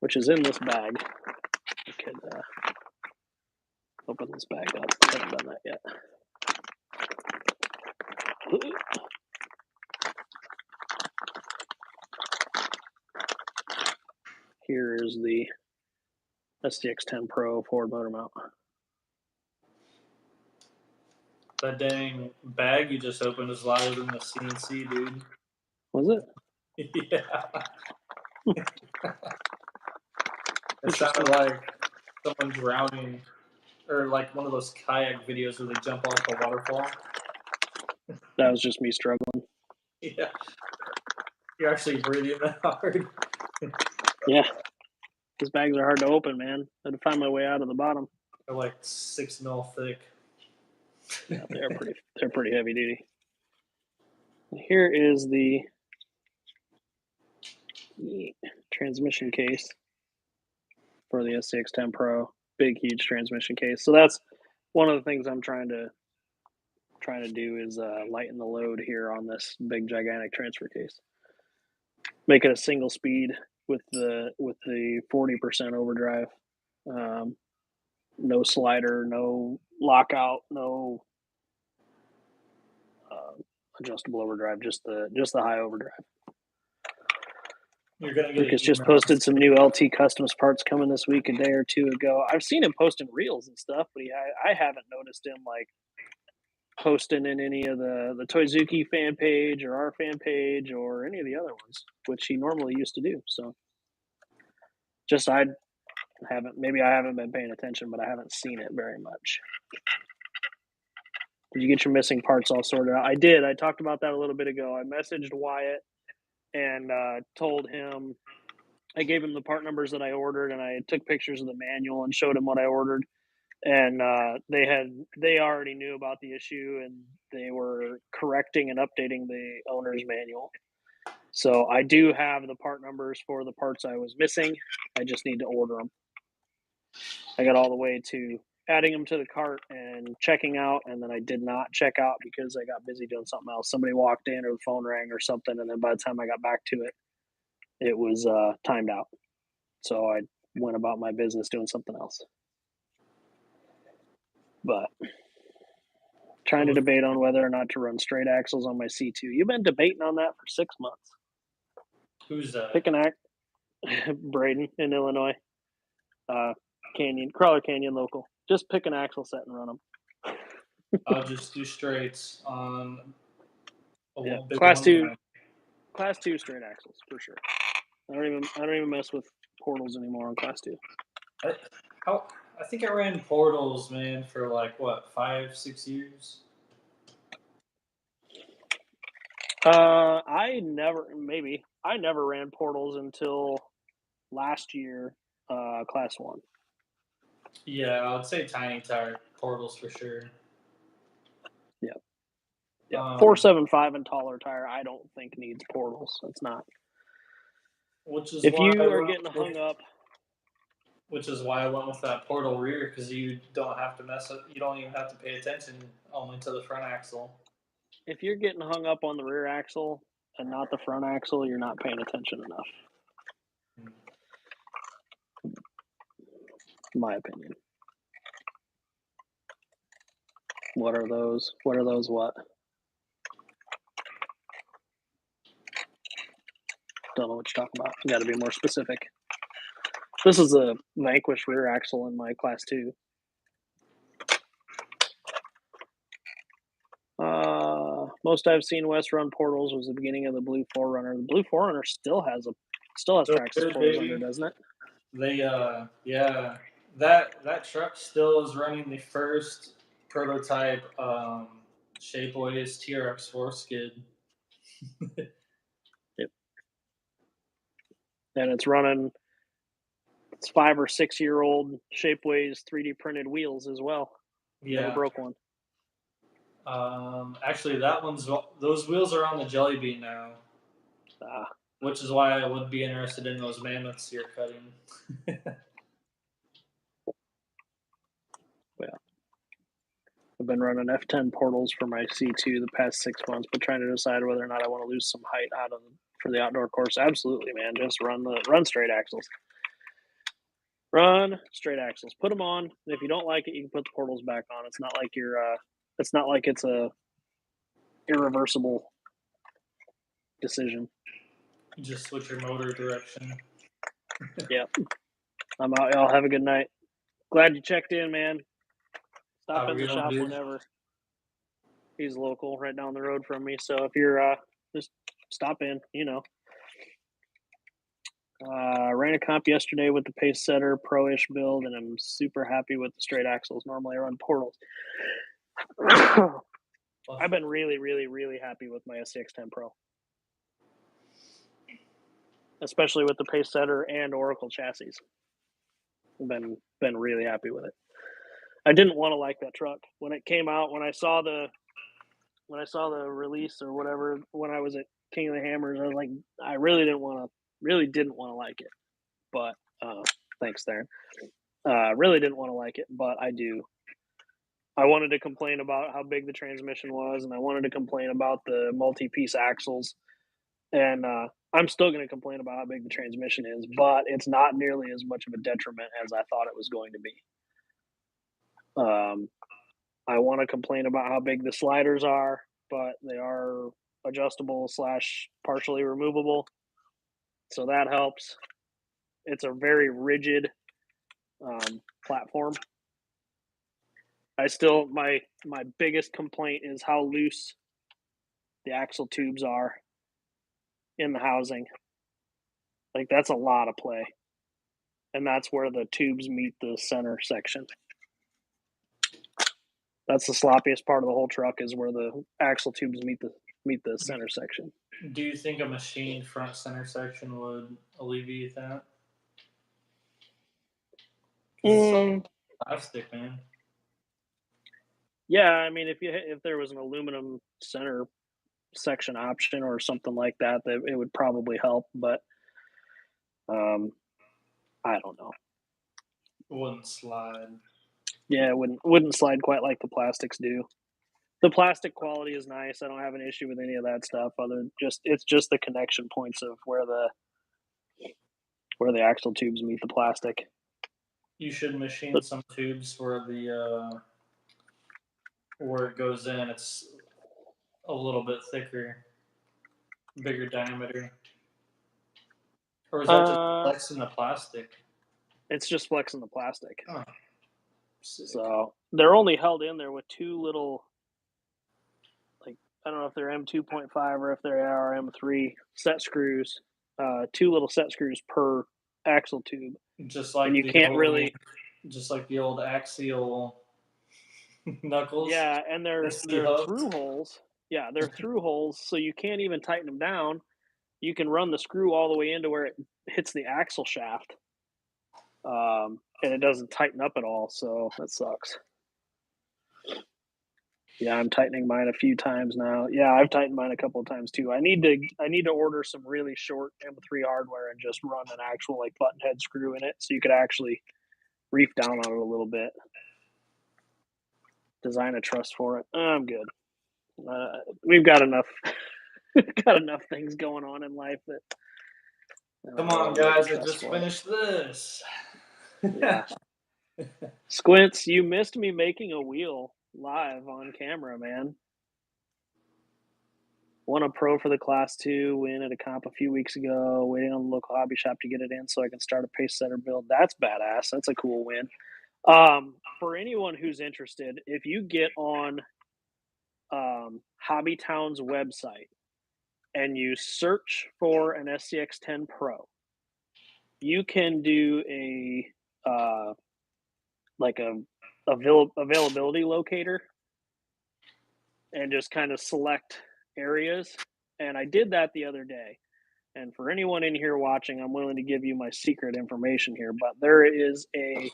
Speaker 1: which is in this bag. I could open this bag up. I haven't done that yet. Here is the SDX10 Pro forward motor mount.
Speaker 2: That dang bag you just opened is louder than the CNC, dude.
Speaker 1: Was
Speaker 2: it? Yeah. It sounded like someone drowning, or like one of those kayak videos where they jump off a waterfall.
Speaker 1: That was just me struggling.
Speaker 2: Yeah. You're actually breathing that hard.
Speaker 1: Yeah. These bags are hard to open, man. I had to find my way out of the bottom.
Speaker 2: They're like 6 mil thick.
Speaker 1: Yeah, they're pretty heavy duty. Here is the transmission case for the SCX10 Pro. Big, huge transmission case. So that's one of the things I'm trying to do is lighten the load here on this big, gigantic transfer case. Make it a single speed with the 40% overdrive. No slider, no lockout, no adjustable overdrive, just the high overdrive.
Speaker 2: You're gonna get
Speaker 1: Lucas just posted some new LT Customs parts coming this week a day or two ago. I've seen him posting reels and stuff, but I haven't noticed him like posting in any of the Toyzuki fan page or our fan page or any of the other ones, which he normally used to do. So just I haven't been paying attention, but I haven't seen it very much. Did you get your missing parts all sorted out? I did. I talked about that a little bit ago. I messaged Wyatt and told him, I gave him the part numbers that I ordered, and I took pictures of the manual and showed him what I ordered. And they already knew about the issue, and they were correcting and updating the owner's manual. So I do have the part numbers for the parts I was missing. I just need to order them. I got all the way to adding them to the cart and checking out, and then I did not check out because I got busy doing something else. Somebody walked in or the phone rang or something, and then by the time I got back to it, it was timed out. So I went about my business doing something else. But trying to debate on whether or not to run straight axles on my C2. You've been debating on that for 6 months.
Speaker 2: Who's that?
Speaker 1: Pick an act. Braden in Illinois. Crawler Canyon local. Just pick an axle set and run them.
Speaker 2: I'll just do straights on a
Speaker 1: Class 2 straight axles for sure. I don't even mess with portals anymore on Class 2.
Speaker 2: I think I ran portals, man, for like what, 5-6 years.
Speaker 1: I never ran portals until last year, Class 1.
Speaker 2: Yeah, I would say tiny tire portals for sure.
Speaker 1: Yeah, 475 and taller tire, I don't think needs portals. It's not.
Speaker 2: Which is
Speaker 1: if
Speaker 2: why
Speaker 1: you are getting hung up.
Speaker 2: Which is why I went with that portal rear, because you don't have to mess up. You don't even have to pay attention only to the front axle.
Speaker 1: if you're getting hung up on the rear axle and not the front axle, you're not paying attention enough. In my opinion. What are those? What are those what? Don't know what you're talking about. You got to be more specific. This is a Vanquish rear axle in my Class 2. Most I've seen West run portals was the beginning of the Blue 4Runner. The Blue 4Runner still has traction portals under, doesn't it?
Speaker 2: They yeah, that truck still is running the first prototype Shapeways TRX4 skid.
Speaker 1: Yep. And it's running. It's 5 or 6 year old Shapeways 3D printed wheels as well.
Speaker 2: Yeah.
Speaker 1: Never broke one.
Speaker 2: Actually, those wheels are on the Jelly Bean now, which is why I would be interested in those mammoths you're cutting.
Speaker 1: Yeah, I've been running F10 portals for my C2 the past 6 months, but trying to decide whether or not I want to lose some height for the outdoor course. Absolutely, man. Just run straight axles. Run straight axles. Put them on. If you don't like it, you can put the portals back on. It's not like it's not like it's a irreversible decision.
Speaker 2: You just switch your motor direction.
Speaker 1: Yeah. I'm out, y'all. Have a good night. Glad you checked in, man. Stop in the shop whenever. He's local, right down the road from me. So if you're just stop in, Ran a comp yesterday with the Pace Setter Pro-ish build, and I'm super happy with the straight axles. Normally I run portals. I've been really, really, really happy with my SCX10 Pro. Especially with the Pace Setter and Oracle chassis. I've been really happy with it. I didn't want to like that truck. When it came out, when I saw the release or whatever, when I was at King of the Hammers, I was like, I really didn't want to like it. But thanks, Darren. Really didn't want to like it, but I do. I wanted to complain about how big the transmission was, and I wanted to complain about the multi-piece axles. And I'm still going to complain about how big the transmission is, but it's not nearly as much of a detriment as I thought it was going to be. I want to complain about how big the sliders are, but they are adjustable / partially removable. So that helps. It's a very rigid platform. My biggest complaint is how loose the axle tubes are in the housing. Like, that's a lot of play. And that's where the tubes meet the center section. That's the sloppiest part of the whole truck, is where the axle tubes meet the center section.
Speaker 2: Do you think a machined front center section would alleviate that? Plastic, man.
Speaker 1: Yeah, I mean, if there was an aluminum center section option or something like that, it would probably help. But I don't know.
Speaker 2: It wouldn't slide.
Speaker 1: Yeah, it wouldn't slide quite like the plastics do. The plastic quality is nice. I don't have an issue with any of that stuff. It's just the connection points of where the axle tubes meet the plastic.
Speaker 2: You should machine some tubes where where it goes in. It's a little bit thicker, bigger diameter. Or is that just flexing the plastic?
Speaker 1: It's just flexing the plastic.
Speaker 2: Oh,
Speaker 1: so they're only held in there with two little, like, I don't know if they're M2.5 or if they are M3 set screws. 2 little set screws per axle tube.
Speaker 2: Just like just like the old axial knuckles.
Speaker 1: Yeah, and they're through holes. Yeah, they're through holes, so you can't even tighten them down. You can run the screw all the way into where it hits the axle shaft, and it doesn't tighten up at all. So that sucks. Yeah, I'm tightening mine a few times now. Yeah, I've tightened mine a couple of times too. I need to order some really short M3 hardware and just run an actual button head screw in it, so you could actually reef down on it a little bit. Design a truss for it. I'm good. We've got enough got enough things going on in life that I don't
Speaker 2: Come
Speaker 1: really
Speaker 2: on,
Speaker 1: want to make a
Speaker 2: guys! I
Speaker 1: trust
Speaker 2: just
Speaker 1: for it.
Speaker 2: finished this.
Speaker 1: Yeah. Squints, you missed me making a wheel live on camera, man. Won a pro for the class 2 win at a comp a few weeks ago, waiting on the local hobby shop to get it in so I can start a pace setter build. That's badass. That's a cool win. For anyone who's interested, if you get on Hobby Town's website and you search for an SCX10 Pro, you can do a like a availability locator and just kind of select areas. And I did that the other day. And for anyone in here watching, I'm willing to give you my secret information here. But there is a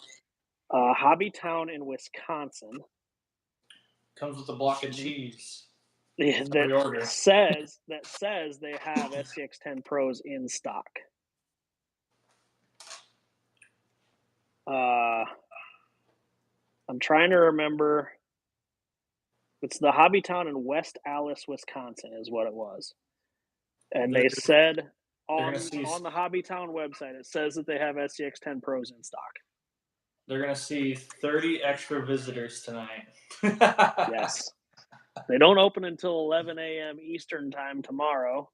Speaker 1: hobby town in Wisconsin
Speaker 2: Comes with a block of cheese.
Speaker 1: that
Speaker 2: Pre-order.
Speaker 1: says they have SCX10 Pros in stock. I'm trying to remember. It's the hobby town in West Allis, Wisconsin, is what it was. And they said on the Hobby Town website, it says that they have SCX10 Pros in stock.
Speaker 2: They're gonna see 30 extra visitors tonight.
Speaker 1: Yes. They don't open until 11 a.m. Eastern time tomorrow.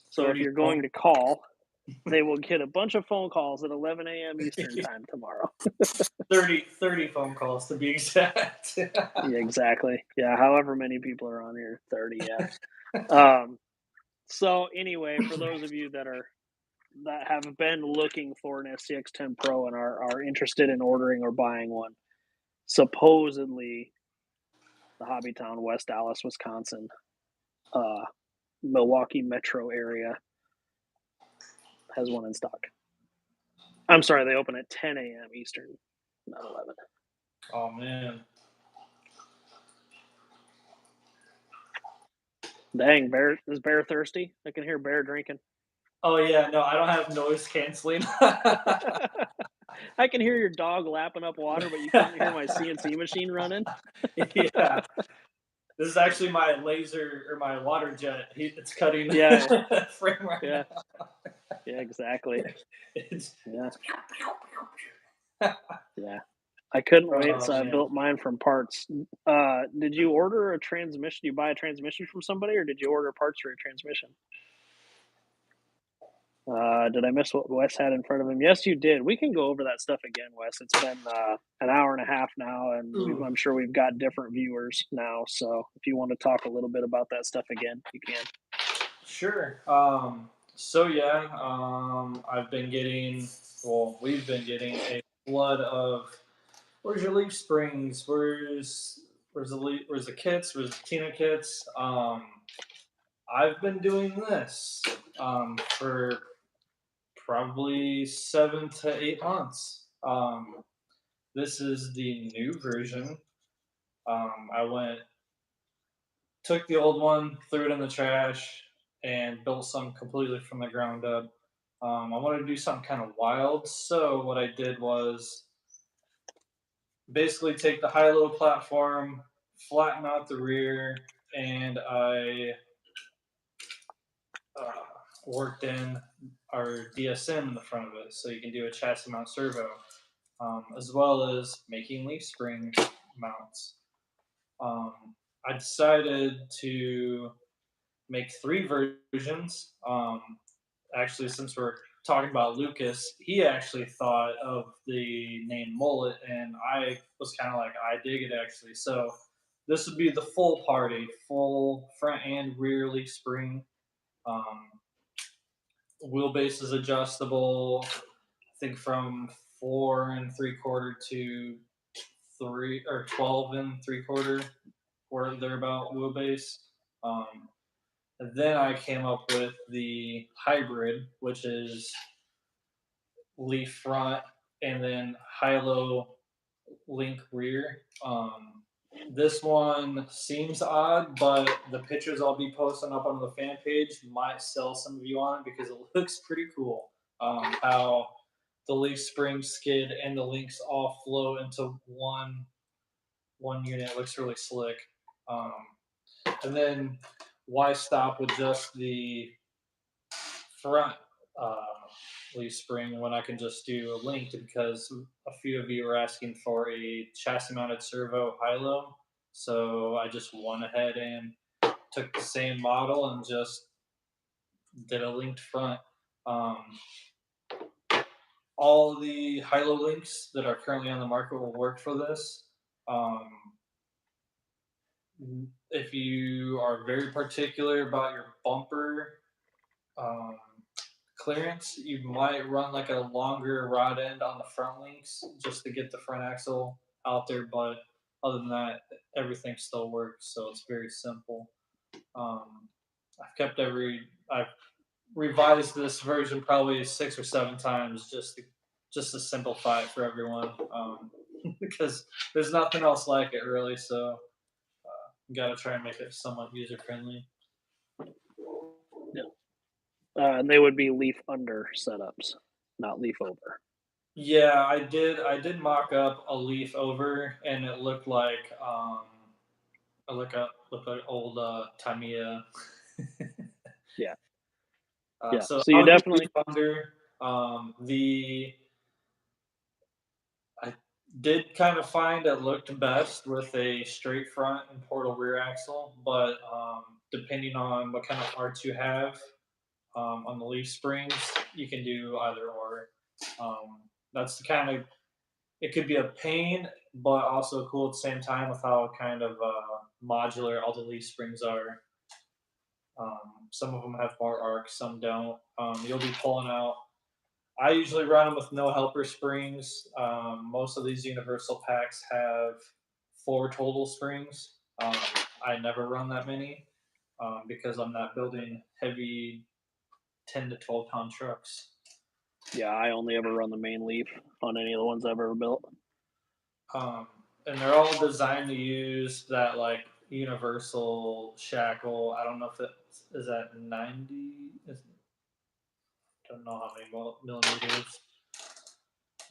Speaker 1: So if you're going to call, they will get a bunch of phone calls at 11 a.m. Eastern time tomorrow.
Speaker 2: 30 phone calls to be exact.
Speaker 1: Yeah, exactly. Yeah, however many people are on here, 30. Yeah. So anyway, for those of you that have been looking for an SCX10 Pro and are interested in ordering or buying one, supposedly the Hobbytown, West Allis, Wisconsin, Milwaukee metro area has one in stock. I'm sorry, they open at 10 a.m. Eastern, not 11.
Speaker 2: Oh, man.
Speaker 1: Dang, Bear is Bear thirsty? I can hear Bear drinking.
Speaker 2: Oh, yeah, no, I don't have noise canceling.
Speaker 1: I can hear your dog lapping up water, but you can't hear my CNC machine running.
Speaker 2: Yeah. This is actually my laser or my water jet. It's cutting frame right now.
Speaker 1: Yeah, exactly. Yeah. I couldn't wait, so I built mine from parts. Did you order a transmission? Did you buy a transmission from somebody, or did you order parts for a transmission? Did I miss what Wes had in front of him? Yes, you did. We can go over that stuff again, Wes. It's been an hour and a half now, and I'm sure we've got different viewers now. So if you want to talk a little bit about that stuff again, you can.
Speaker 2: Sure. I've been getting, we've been getting a flood of, where's your leaf springs? Where's the kits? Where's the Tina kits? I've been doing this for probably 7 to 8 months. This is the new version. Took the old one, threw it in the trash, and built some completely from the ground up. I wanted to do something kind of wild, so what I did was basically take the high-low platform, flatten out the rear, and I worked in our DSM in the front of it, so you can do a chassis mount servo, as well as making leaf spring mounts. I decided to make 3 versions. Actually, since we're talking about Lucas, he actually thought of the name Mullet, and I was kind of like, I dig it actually. So this would be the full party, full front and rear leaf spring. Wheelbase is adjustable, I think from 4 3/4 to 12 3/4, or thereabout wheelbase. And then I came up with the hybrid, which is leaf front and then high-low link rear. This one seems odd, but the pictures I'll be posting up on the fan page might sell some of you on because it looks pretty cool. How the leaf spring skid and the links all flow into one unit. It looks really slick. And then why stop with just the front uh, leaf spring when I can just do a linked? Because a few of you were asking for a chassis mounted servo high-low. So I just went ahead and took the same model and just did a linked front. Um, all the high-low links that are currently on the market will work for this. Um, if you are very particular about your bumper um, clearance, you might run like a longer rod end on the front links just to get the front axle out there. But other than that, everything still works. So it's very simple. Um, I've revised this version probably 6 or 7 times just to simplify it for everyone. Because there's nothing else like it really. So you got to try and make it somewhat user friendly.
Speaker 1: And they would be leaf under setups, not leaf over.
Speaker 2: Yeah, I did. I did mock up a leaf over, and it looked like looked like old Tamiya.
Speaker 1: Yeah.
Speaker 2: Uh,
Speaker 1: Yeah.
Speaker 2: so
Speaker 1: So you
Speaker 2: I'll do
Speaker 1: definitely,
Speaker 2: leaf under. The I did kind of find it looked best with a straight front and portal rear axle, but depending on what kind of parts you have on the leaf springs, you can do either or. That's the kind of it could be a pain, but also cool at the same time with how kind of modular all the leaf springs are. Some of them have bar arcs, some don't. You'll be pulling out. I usually run them with no helper springs. Most of these universal packs have 4 total springs. I never run that many because I'm not building heavy 10 to 12 pound trucks.
Speaker 1: yeah, I only ever run the main leaf on any of the ones I've ever built.
Speaker 2: Um, and they're all designed to use that like universal shackle. I don't know if it is at 90. Don't know how many millimeters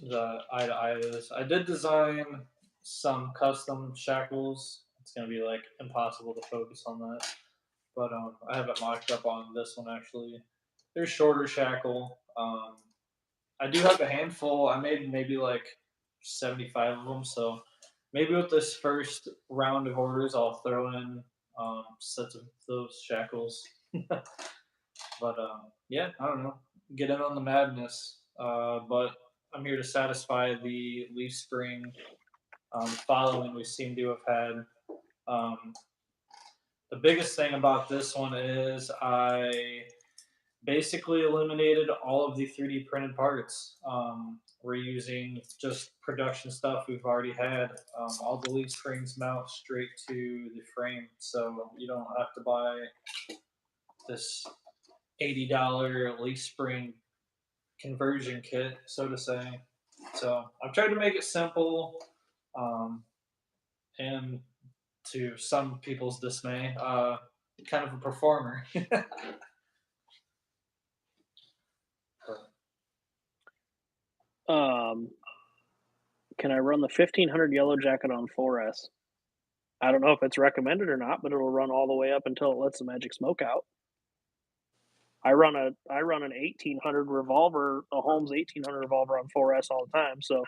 Speaker 2: the eye to eye is. I did design some custom shackles. It's gonna be like impossible to focus on that, but I have it mocked up on this one actually. They're shorter shackle. I do have a handful. I made maybe like 75 of them. So maybe with this first round of orders, I'll throw in sets of those shackles. But yeah, I don't know. Get in on the madness. But I'm here to satisfy the leaf spring following we seem to have had. Um, the biggest thing about this one is I basically eliminated all of the 3D printed parts. We're using just production stuff we've already had. All the leaf springs mount straight to the frame, so you don't have to buy this $80 leaf spring conversion kit, so to say. So I've tried to make it simple, and to some people's dismay, kind of a performer.
Speaker 1: Can I run the 1500 yellow jacket on 4S? I don't know if it's recommended or not, but it'll run all the way up until it lets the magic smoke out. I run an 1800 revolver, a Holmes 1800 revolver on 4S all the time, so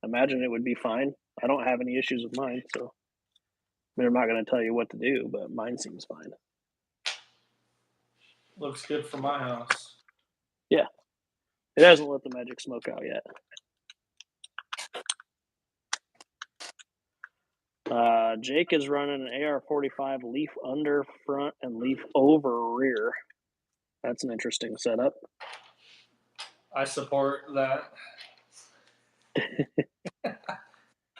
Speaker 1: imagine it would be fine. I don't have any issues with mine, so I mean, I'm not going to tell you what to do, but mine seems fine.
Speaker 2: Looks good for my house.
Speaker 1: Yeah, it hasn't let the magic smoke out yet. Jake is running an AR-45 leaf under front and leaf over rear. That's an interesting setup.
Speaker 2: I support that.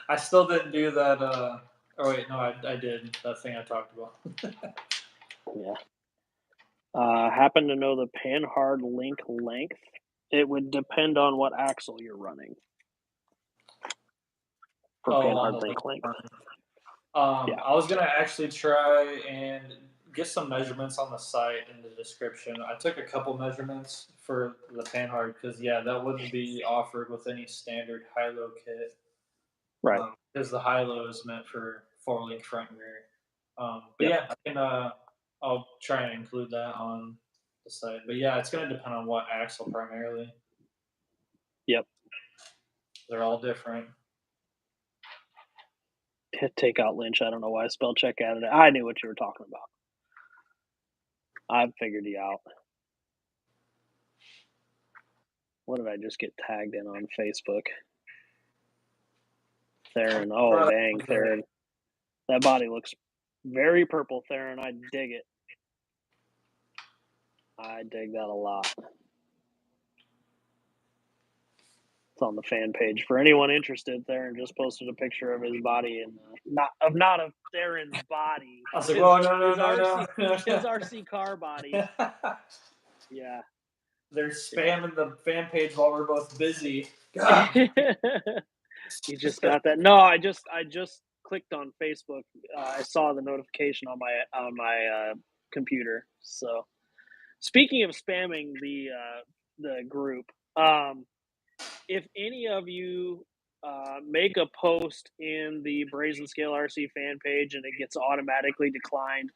Speaker 2: I still didn't do that. Oh wait, no, I did that thing I talked about.
Speaker 1: Yeah. Happen to know the Panhard link length? It would depend on what axle you're running. For Panhard link length.
Speaker 2: Yeah. I was gonna actually try and get some measurements on the site in the description. I took a couple measurements for the Panhard because that wouldn't be offered with any standard high-low kit.
Speaker 1: Right.
Speaker 2: Because the high-low is meant for 4-link front and rear. But yeah, I can. I'll try and include that on the site. But yeah, it's gonna depend on what axle primarily.
Speaker 1: Yep.
Speaker 2: They're all different.
Speaker 1: Take out Lynch. I don't know why spell check added it. I knew what you were talking about. I figured you out. What did I just get tagged in on Facebook? Theron. Oh, dang, Theron. That body looks very purple, Theron. I dig it. I dig that a lot. It's on the fan page. For anyone interested, Theron just posted a picture of his body and not of Theron's body.
Speaker 2: I was like, "Whoa, no.
Speaker 1: His RC car body. Yeah.
Speaker 2: They're spamming the fan page while we're both busy.
Speaker 1: You just got that. No, I just clicked on Facebook. I saw the notification on my computer. So, speaking of spamming the group, if any of you make a post in the Brazen Scale RC fan page and it gets automatically declined,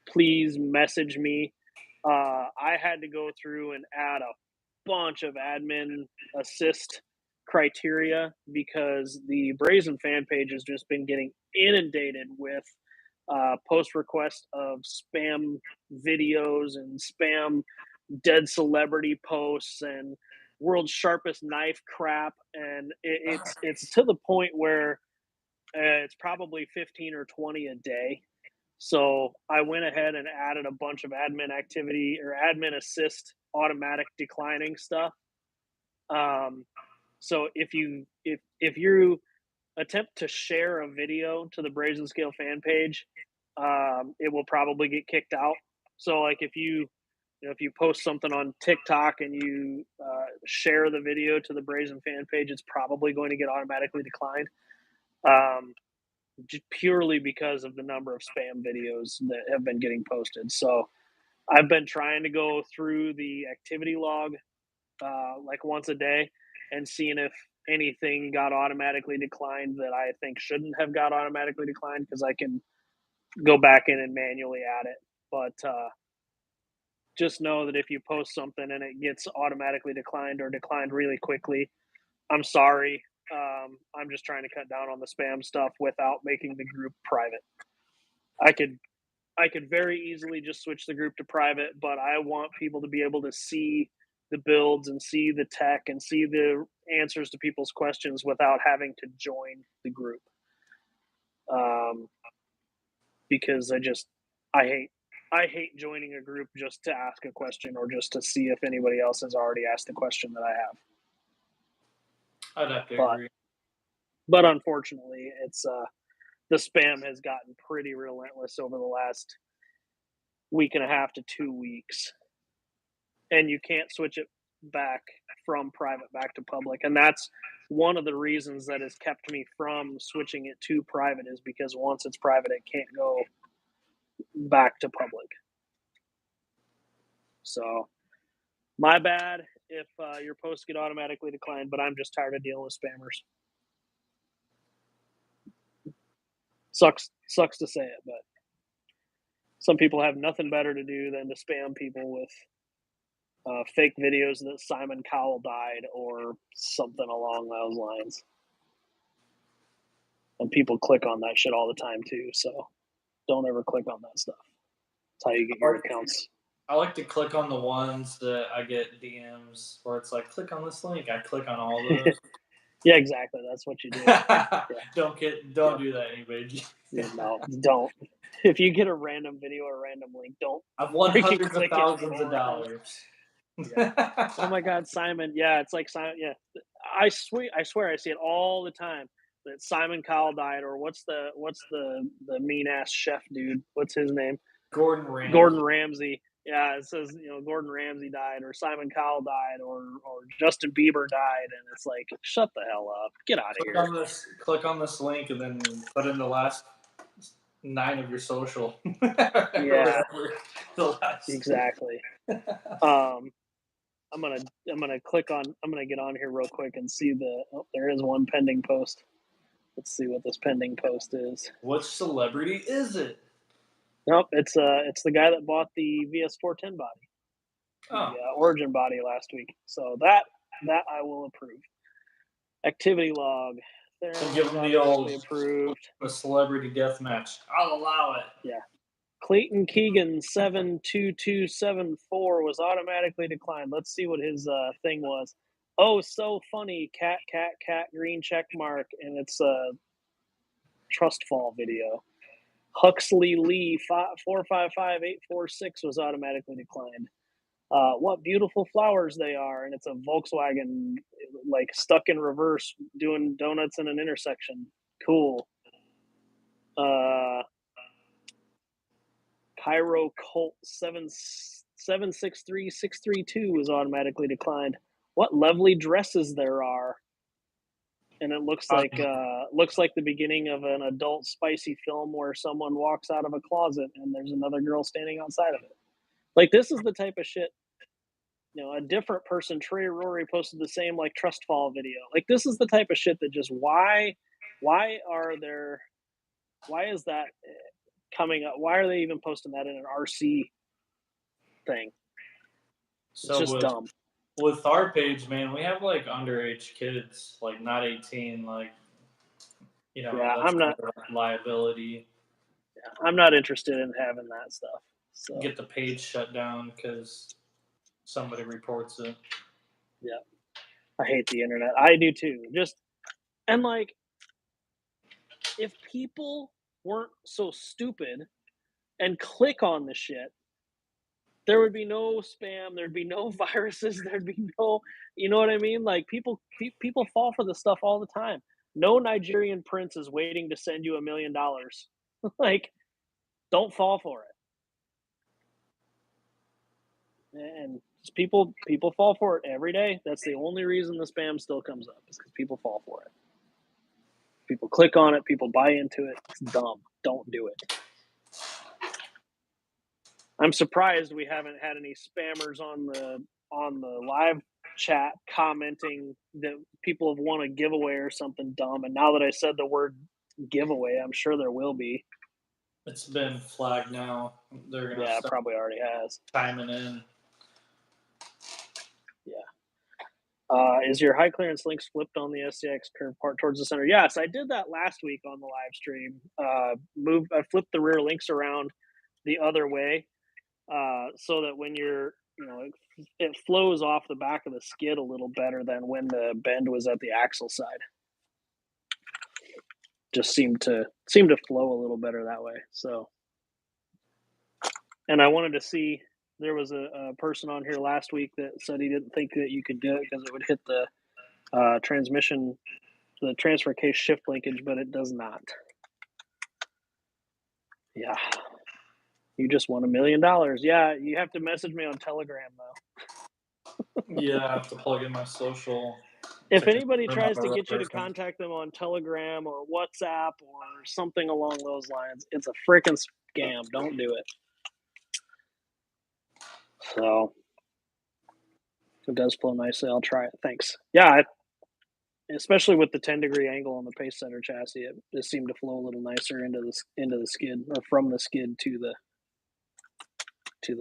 Speaker 1: please message me. I had to go through and add a bunch of admin assist criteria because the Brazen fan page has just been getting inundated with post requests of spam videos and spam dead celebrity posts and world's sharpest knife crap, and it's to the point where it's probably 15 or 20 a day. So I went ahead and added a bunch of admin activity or admin assist automatic declining stuff. So if you attempt to share a video to the Brazen Scale fan page, it will probably get kicked out. So like if you post something on TikTok and you share the video to the Brazen fan page, it's probably going to get automatically declined. Just purely because of the number of spam videos that have been getting posted. So I've been trying to go through the activity log like once a day and seeing if anything got automatically declined that I think shouldn't have got automatically declined, because I can go back in and manually add it. But just know that if you post something and it gets automatically declined or declined really quickly, I'm sorry. I'm just trying to cut down on the spam stuff without making the group private. I could very easily just switch the group to private, but I want people to be able to see the builds and see the tech and see the answers to people's questions without having to join the group. Because I hate joining a group just to ask a question or just to see if anybody else has already asked the question that I have.
Speaker 2: I'd have to agree.
Speaker 1: But unfortunately, it's the spam has gotten pretty relentless over the last week and a half to 2 weeks, and you can't switch it back from private back to public. And that's one of the reasons that has kept me from switching it to private, is because once it's private, it can't go back to public. So my bad if your posts get automatically declined, but I'm just tired of dealing with spammers. Sucks to say it, but some people have nothing better to do than to spam people with fake videos that Simon Cowell died or something along those lines. And people click on that shit all the time too, so don't ever click on that stuff. That's how you get your accounts.
Speaker 2: I like to click on the ones that I get DMs where it's like, click on this link. I click on all those.
Speaker 1: Yeah, exactly. That's what you do. Yeah.
Speaker 2: Don't do that, anybody.
Speaker 1: No, don't. If you get a random video or a random link, don't.
Speaker 2: I've won hundreds of thousands of dollars.
Speaker 1: Yeah. Oh my God, Simon! Yeah, it's like Simon. Yeah, I swear, I see it all the time. That Simon Cowell died, or what's the mean ass chef dude? What's his name?
Speaker 2: Gordon Ramsay.
Speaker 1: Gordon Ramsay. Yeah, it says Gordon Ramsay died, or Simon Cowell died, or Justin Bieber died, and it's like, shut the hell up, get out of here.
Speaker 2: Click on this link and then put in the last 9 of your social.
Speaker 1: Yeah, exactly. I'm gonna click on. I'm gonna get on here real quick and see there is one pending post. Let's see what this pending post is.
Speaker 2: What celebrity is it?
Speaker 1: Nope, it's the guy that bought the VS410 body, the
Speaker 2: Oh,
Speaker 1: Origin body last week. So that I will approve. Activity log.
Speaker 2: and
Speaker 1: Theron
Speaker 2: give
Speaker 1: was
Speaker 2: him the old
Speaker 1: automatically approved.
Speaker 2: a celebrity death match. I'll allow it.
Speaker 1: Yeah. Clayton Keegan 72274 was automatically declined. Let's see what his thing was. Oh, so funny. Cat, cat, cat, green check mark. And it's a trust fall video. Huxley Lee 455846 was automatically declined. What beautiful flowers they are. And it's a Volkswagen like stuck in reverse doing donuts in an intersection. Cool. Cairo Colt 763632 was automatically declined. What lovely dresses there are. And it looks like the beginning of an adult spicy film where someone walks out of a closet and there's another girl standing outside of it. Like this is the type of shit, a different person, Trey Rory, posted the same like trust fall video. Like this is the type of shit that just why is that coming up? Why are they even posting that in an RC thing? It's
Speaker 2: So
Speaker 1: just dumb.
Speaker 2: with our page, man, we have like underage kids, like not 18, like
Speaker 1: Yeah,
Speaker 2: that's liability.
Speaker 1: I'm not interested in having that stuff. So
Speaker 2: Get the page shut down because somebody reports it.
Speaker 1: yeah, I hate the internet. I do too. And like, if people weren't so stupid and click on the shit, there would be no spam. There'd be no viruses. There'd be no, you know what I mean? Like people fall for this stuff all the time. No Nigerian prince is waiting to send you $1 million. Like, don't fall for it. And people fall for it every day. That's the only reason the spam still comes up, is because people fall for it. People click on it. People buy into it. It's dumb. Don't do it. I'm surprised we haven't had any spammers on the live chat commenting that people have won a giveaway or something dumb. And now that I said the word giveaway, I'm sure there will be.
Speaker 2: It's been flagged now. They're gonna
Speaker 1: Yeah, it probably already has.
Speaker 2: timing in.
Speaker 1: Yeah. Is your high clearance links flipped on the SCX curve part towards the center? Yes, I did that last week on the live stream. I flipped the rear links around the other way, so that when it flows off the back of the skid a little better than when the bend was at the axle side. Just seemed to flow a little better that way. So, and I wanted to see, there was a person on here last week that said he didn't think that you could do it because it would hit the transmission, the transfer case shift linkage, but it does not. Yeah. You just won $1 million. Yeah, you have to message me on Telegram though.
Speaker 2: Yeah, I have to plug in my social.
Speaker 1: If anybody tries to get you to contact them on Telegram or WhatsApp or something along those lines, it's a freaking scam. Don't do it. So, it does flow nicely. I'll try it. Thanks. Yeah, especially with the 10-degree angle on the pace setter chassis, it just seemed to flow a little nicer into the skid, or from the skid to the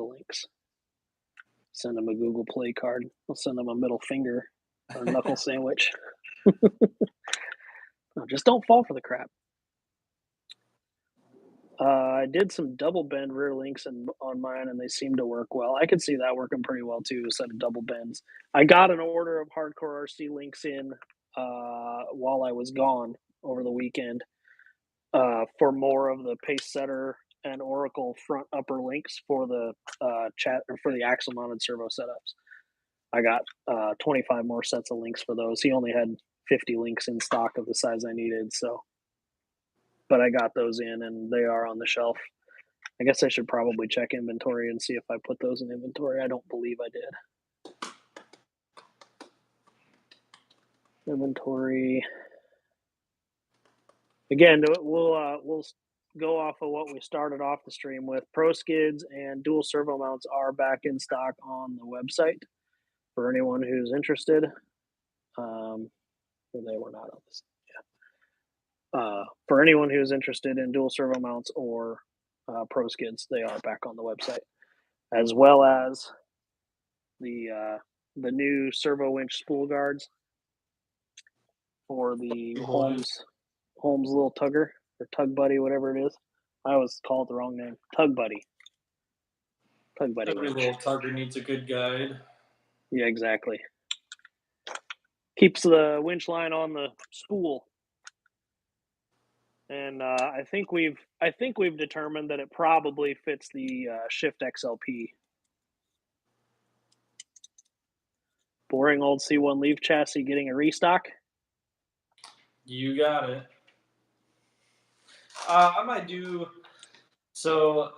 Speaker 1: links. Send them a Google Play card. I'll send them a middle finger or knuckle sandwich. No, just don't fall for the crap. I did some double bend rear links on mine, and they seem to work well. I could see that working pretty well too, a set of double bends. I got an order of hardcore RC links in while I was gone over the weekend for more of the pace setter and Oracle front upper links for the for the axle mounted servo setups. I got 25 more sets of links for those. He only had 50 links in stock of the size I needed, so. But I got those in, and they are on the shelf. I guess I should probably check inventory and see if I put those in inventory. I don't believe I did. Inventory. Again, we'll go off of what we started off the stream with. Pro skids and dual servo mounts are back in stock on the website for anyone who's interested. They were not on this. Yeah. For anyone who's interested in dual servo mounts or Pro Skids. They are back on the website, as well as the new servo winch spool guards for the Holmes little tugger or Tug Buddy, whatever it is. I always call it the wrong name. Tug Buddy.
Speaker 2: Every little tugger needs a good guide.
Speaker 1: Yeah, exactly. Keeps the winch line on the spool. And I think we've determined that it probably fits the Shift XLP. Boring old C1 Leaf chassis getting a restock.
Speaker 2: You got it. I might do. So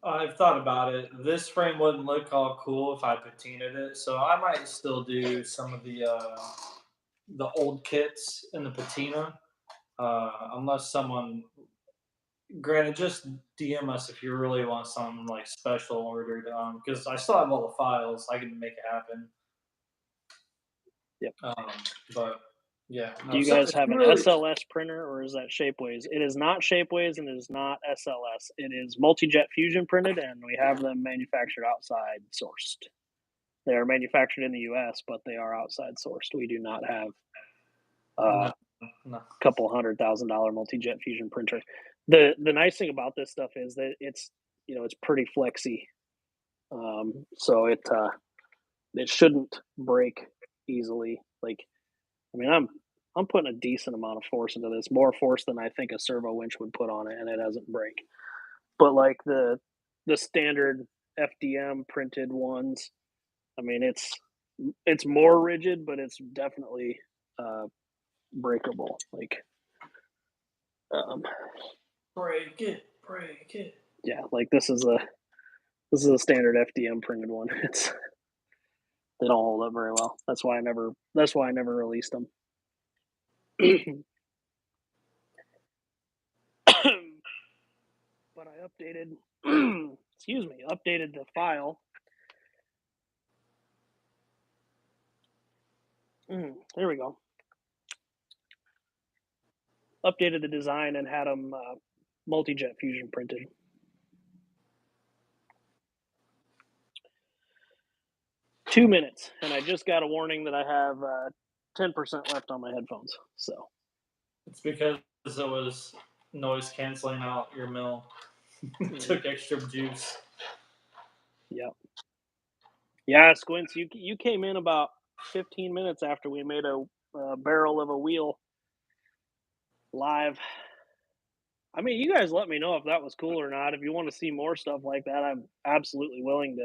Speaker 2: I've thought about it. This frame wouldn't look all cool if I patinaed it, so I might still do some of the old kits in the patina, unless someone. Granted, just DM us if you really want something like special ordered, because I still have all the files. I can make it happen.
Speaker 1: Yep.
Speaker 2: But yeah. No,
Speaker 1: do you guys have an SLS printer, or is that Shapeways? It is not Shapeways, and it is not SLS. It is multi-jet fusion printed, and we have them manufactured outside sourced. They are manufactured in the U.S., but they are outside sourced. We do not have a couple $100,000 multi-jet fusion printer. The nice thing about this stuff is that it's pretty flexy, so it shouldn't break easily. Like, I mean, I'm putting a decent amount of force into this, more force than I think a servo winch would put on it, and it doesn't break. But like the standard FDM printed ones, I mean, it's more rigid, but it's definitely breakable. Like,
Speaker 2: break it.
Speaker 1: Yeah, like this is a standard FDM printed one. They don't hold up very well. That's why I never released them. But I updated updated the file. There we go. Updated the design and had them multi-jet fusion printed. Two minutes, and I just got a warning that I have 10% left on my headphones. So
Speaker 2: it's because it was noise canceling out your mill. Took extra juice.
Speaker 1: Yep. Yeah, Squints, you came in about 15 minutes after we made a barrel of a wheel live. I mean, you guys let me know if that was cool or not. If you want to see more stuff like that, I'm absolutely willing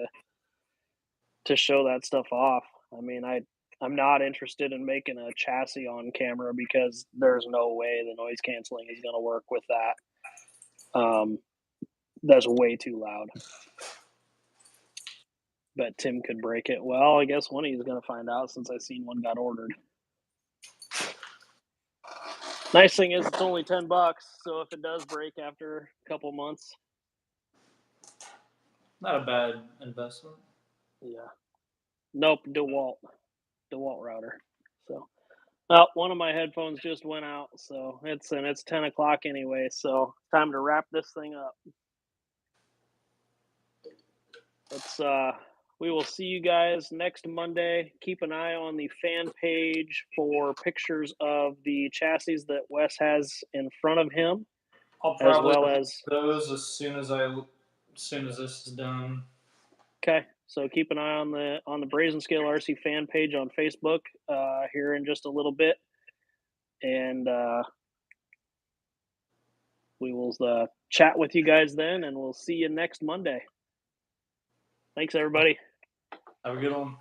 Speaker 1: to show that stuff off. I mean, I'm not interested in making a chassis on camera because there's no way the noise canceling is going to work with that. That's way too loud. Bet Tim could break it. Well, I guess one of you is going to find out since I seen one got ordered. Nice thing is it's only $10, so if it does break after a couple months,
Speaker 2: not a bad investment.
Speaker 1: Yeah. Nope, DeWalt router. So, well, one of my headphones just went out, so it's 10 o'clock anyway. So time to wrap this thing up. We will see you guys next Monday. Keep an eye on the fan page for pictures of the chassis that Wes has in front of him.
Speaker 2: I'll probably those as soon as this is done.
Speaker 1: Okay, so keep an eye on the Brazen Scale RC fan page on Facebook here in just a little bit, and we will chat with you guys then, and we'll see you next Monday. Thanks, everybody.
Speaker 2: Have a good one.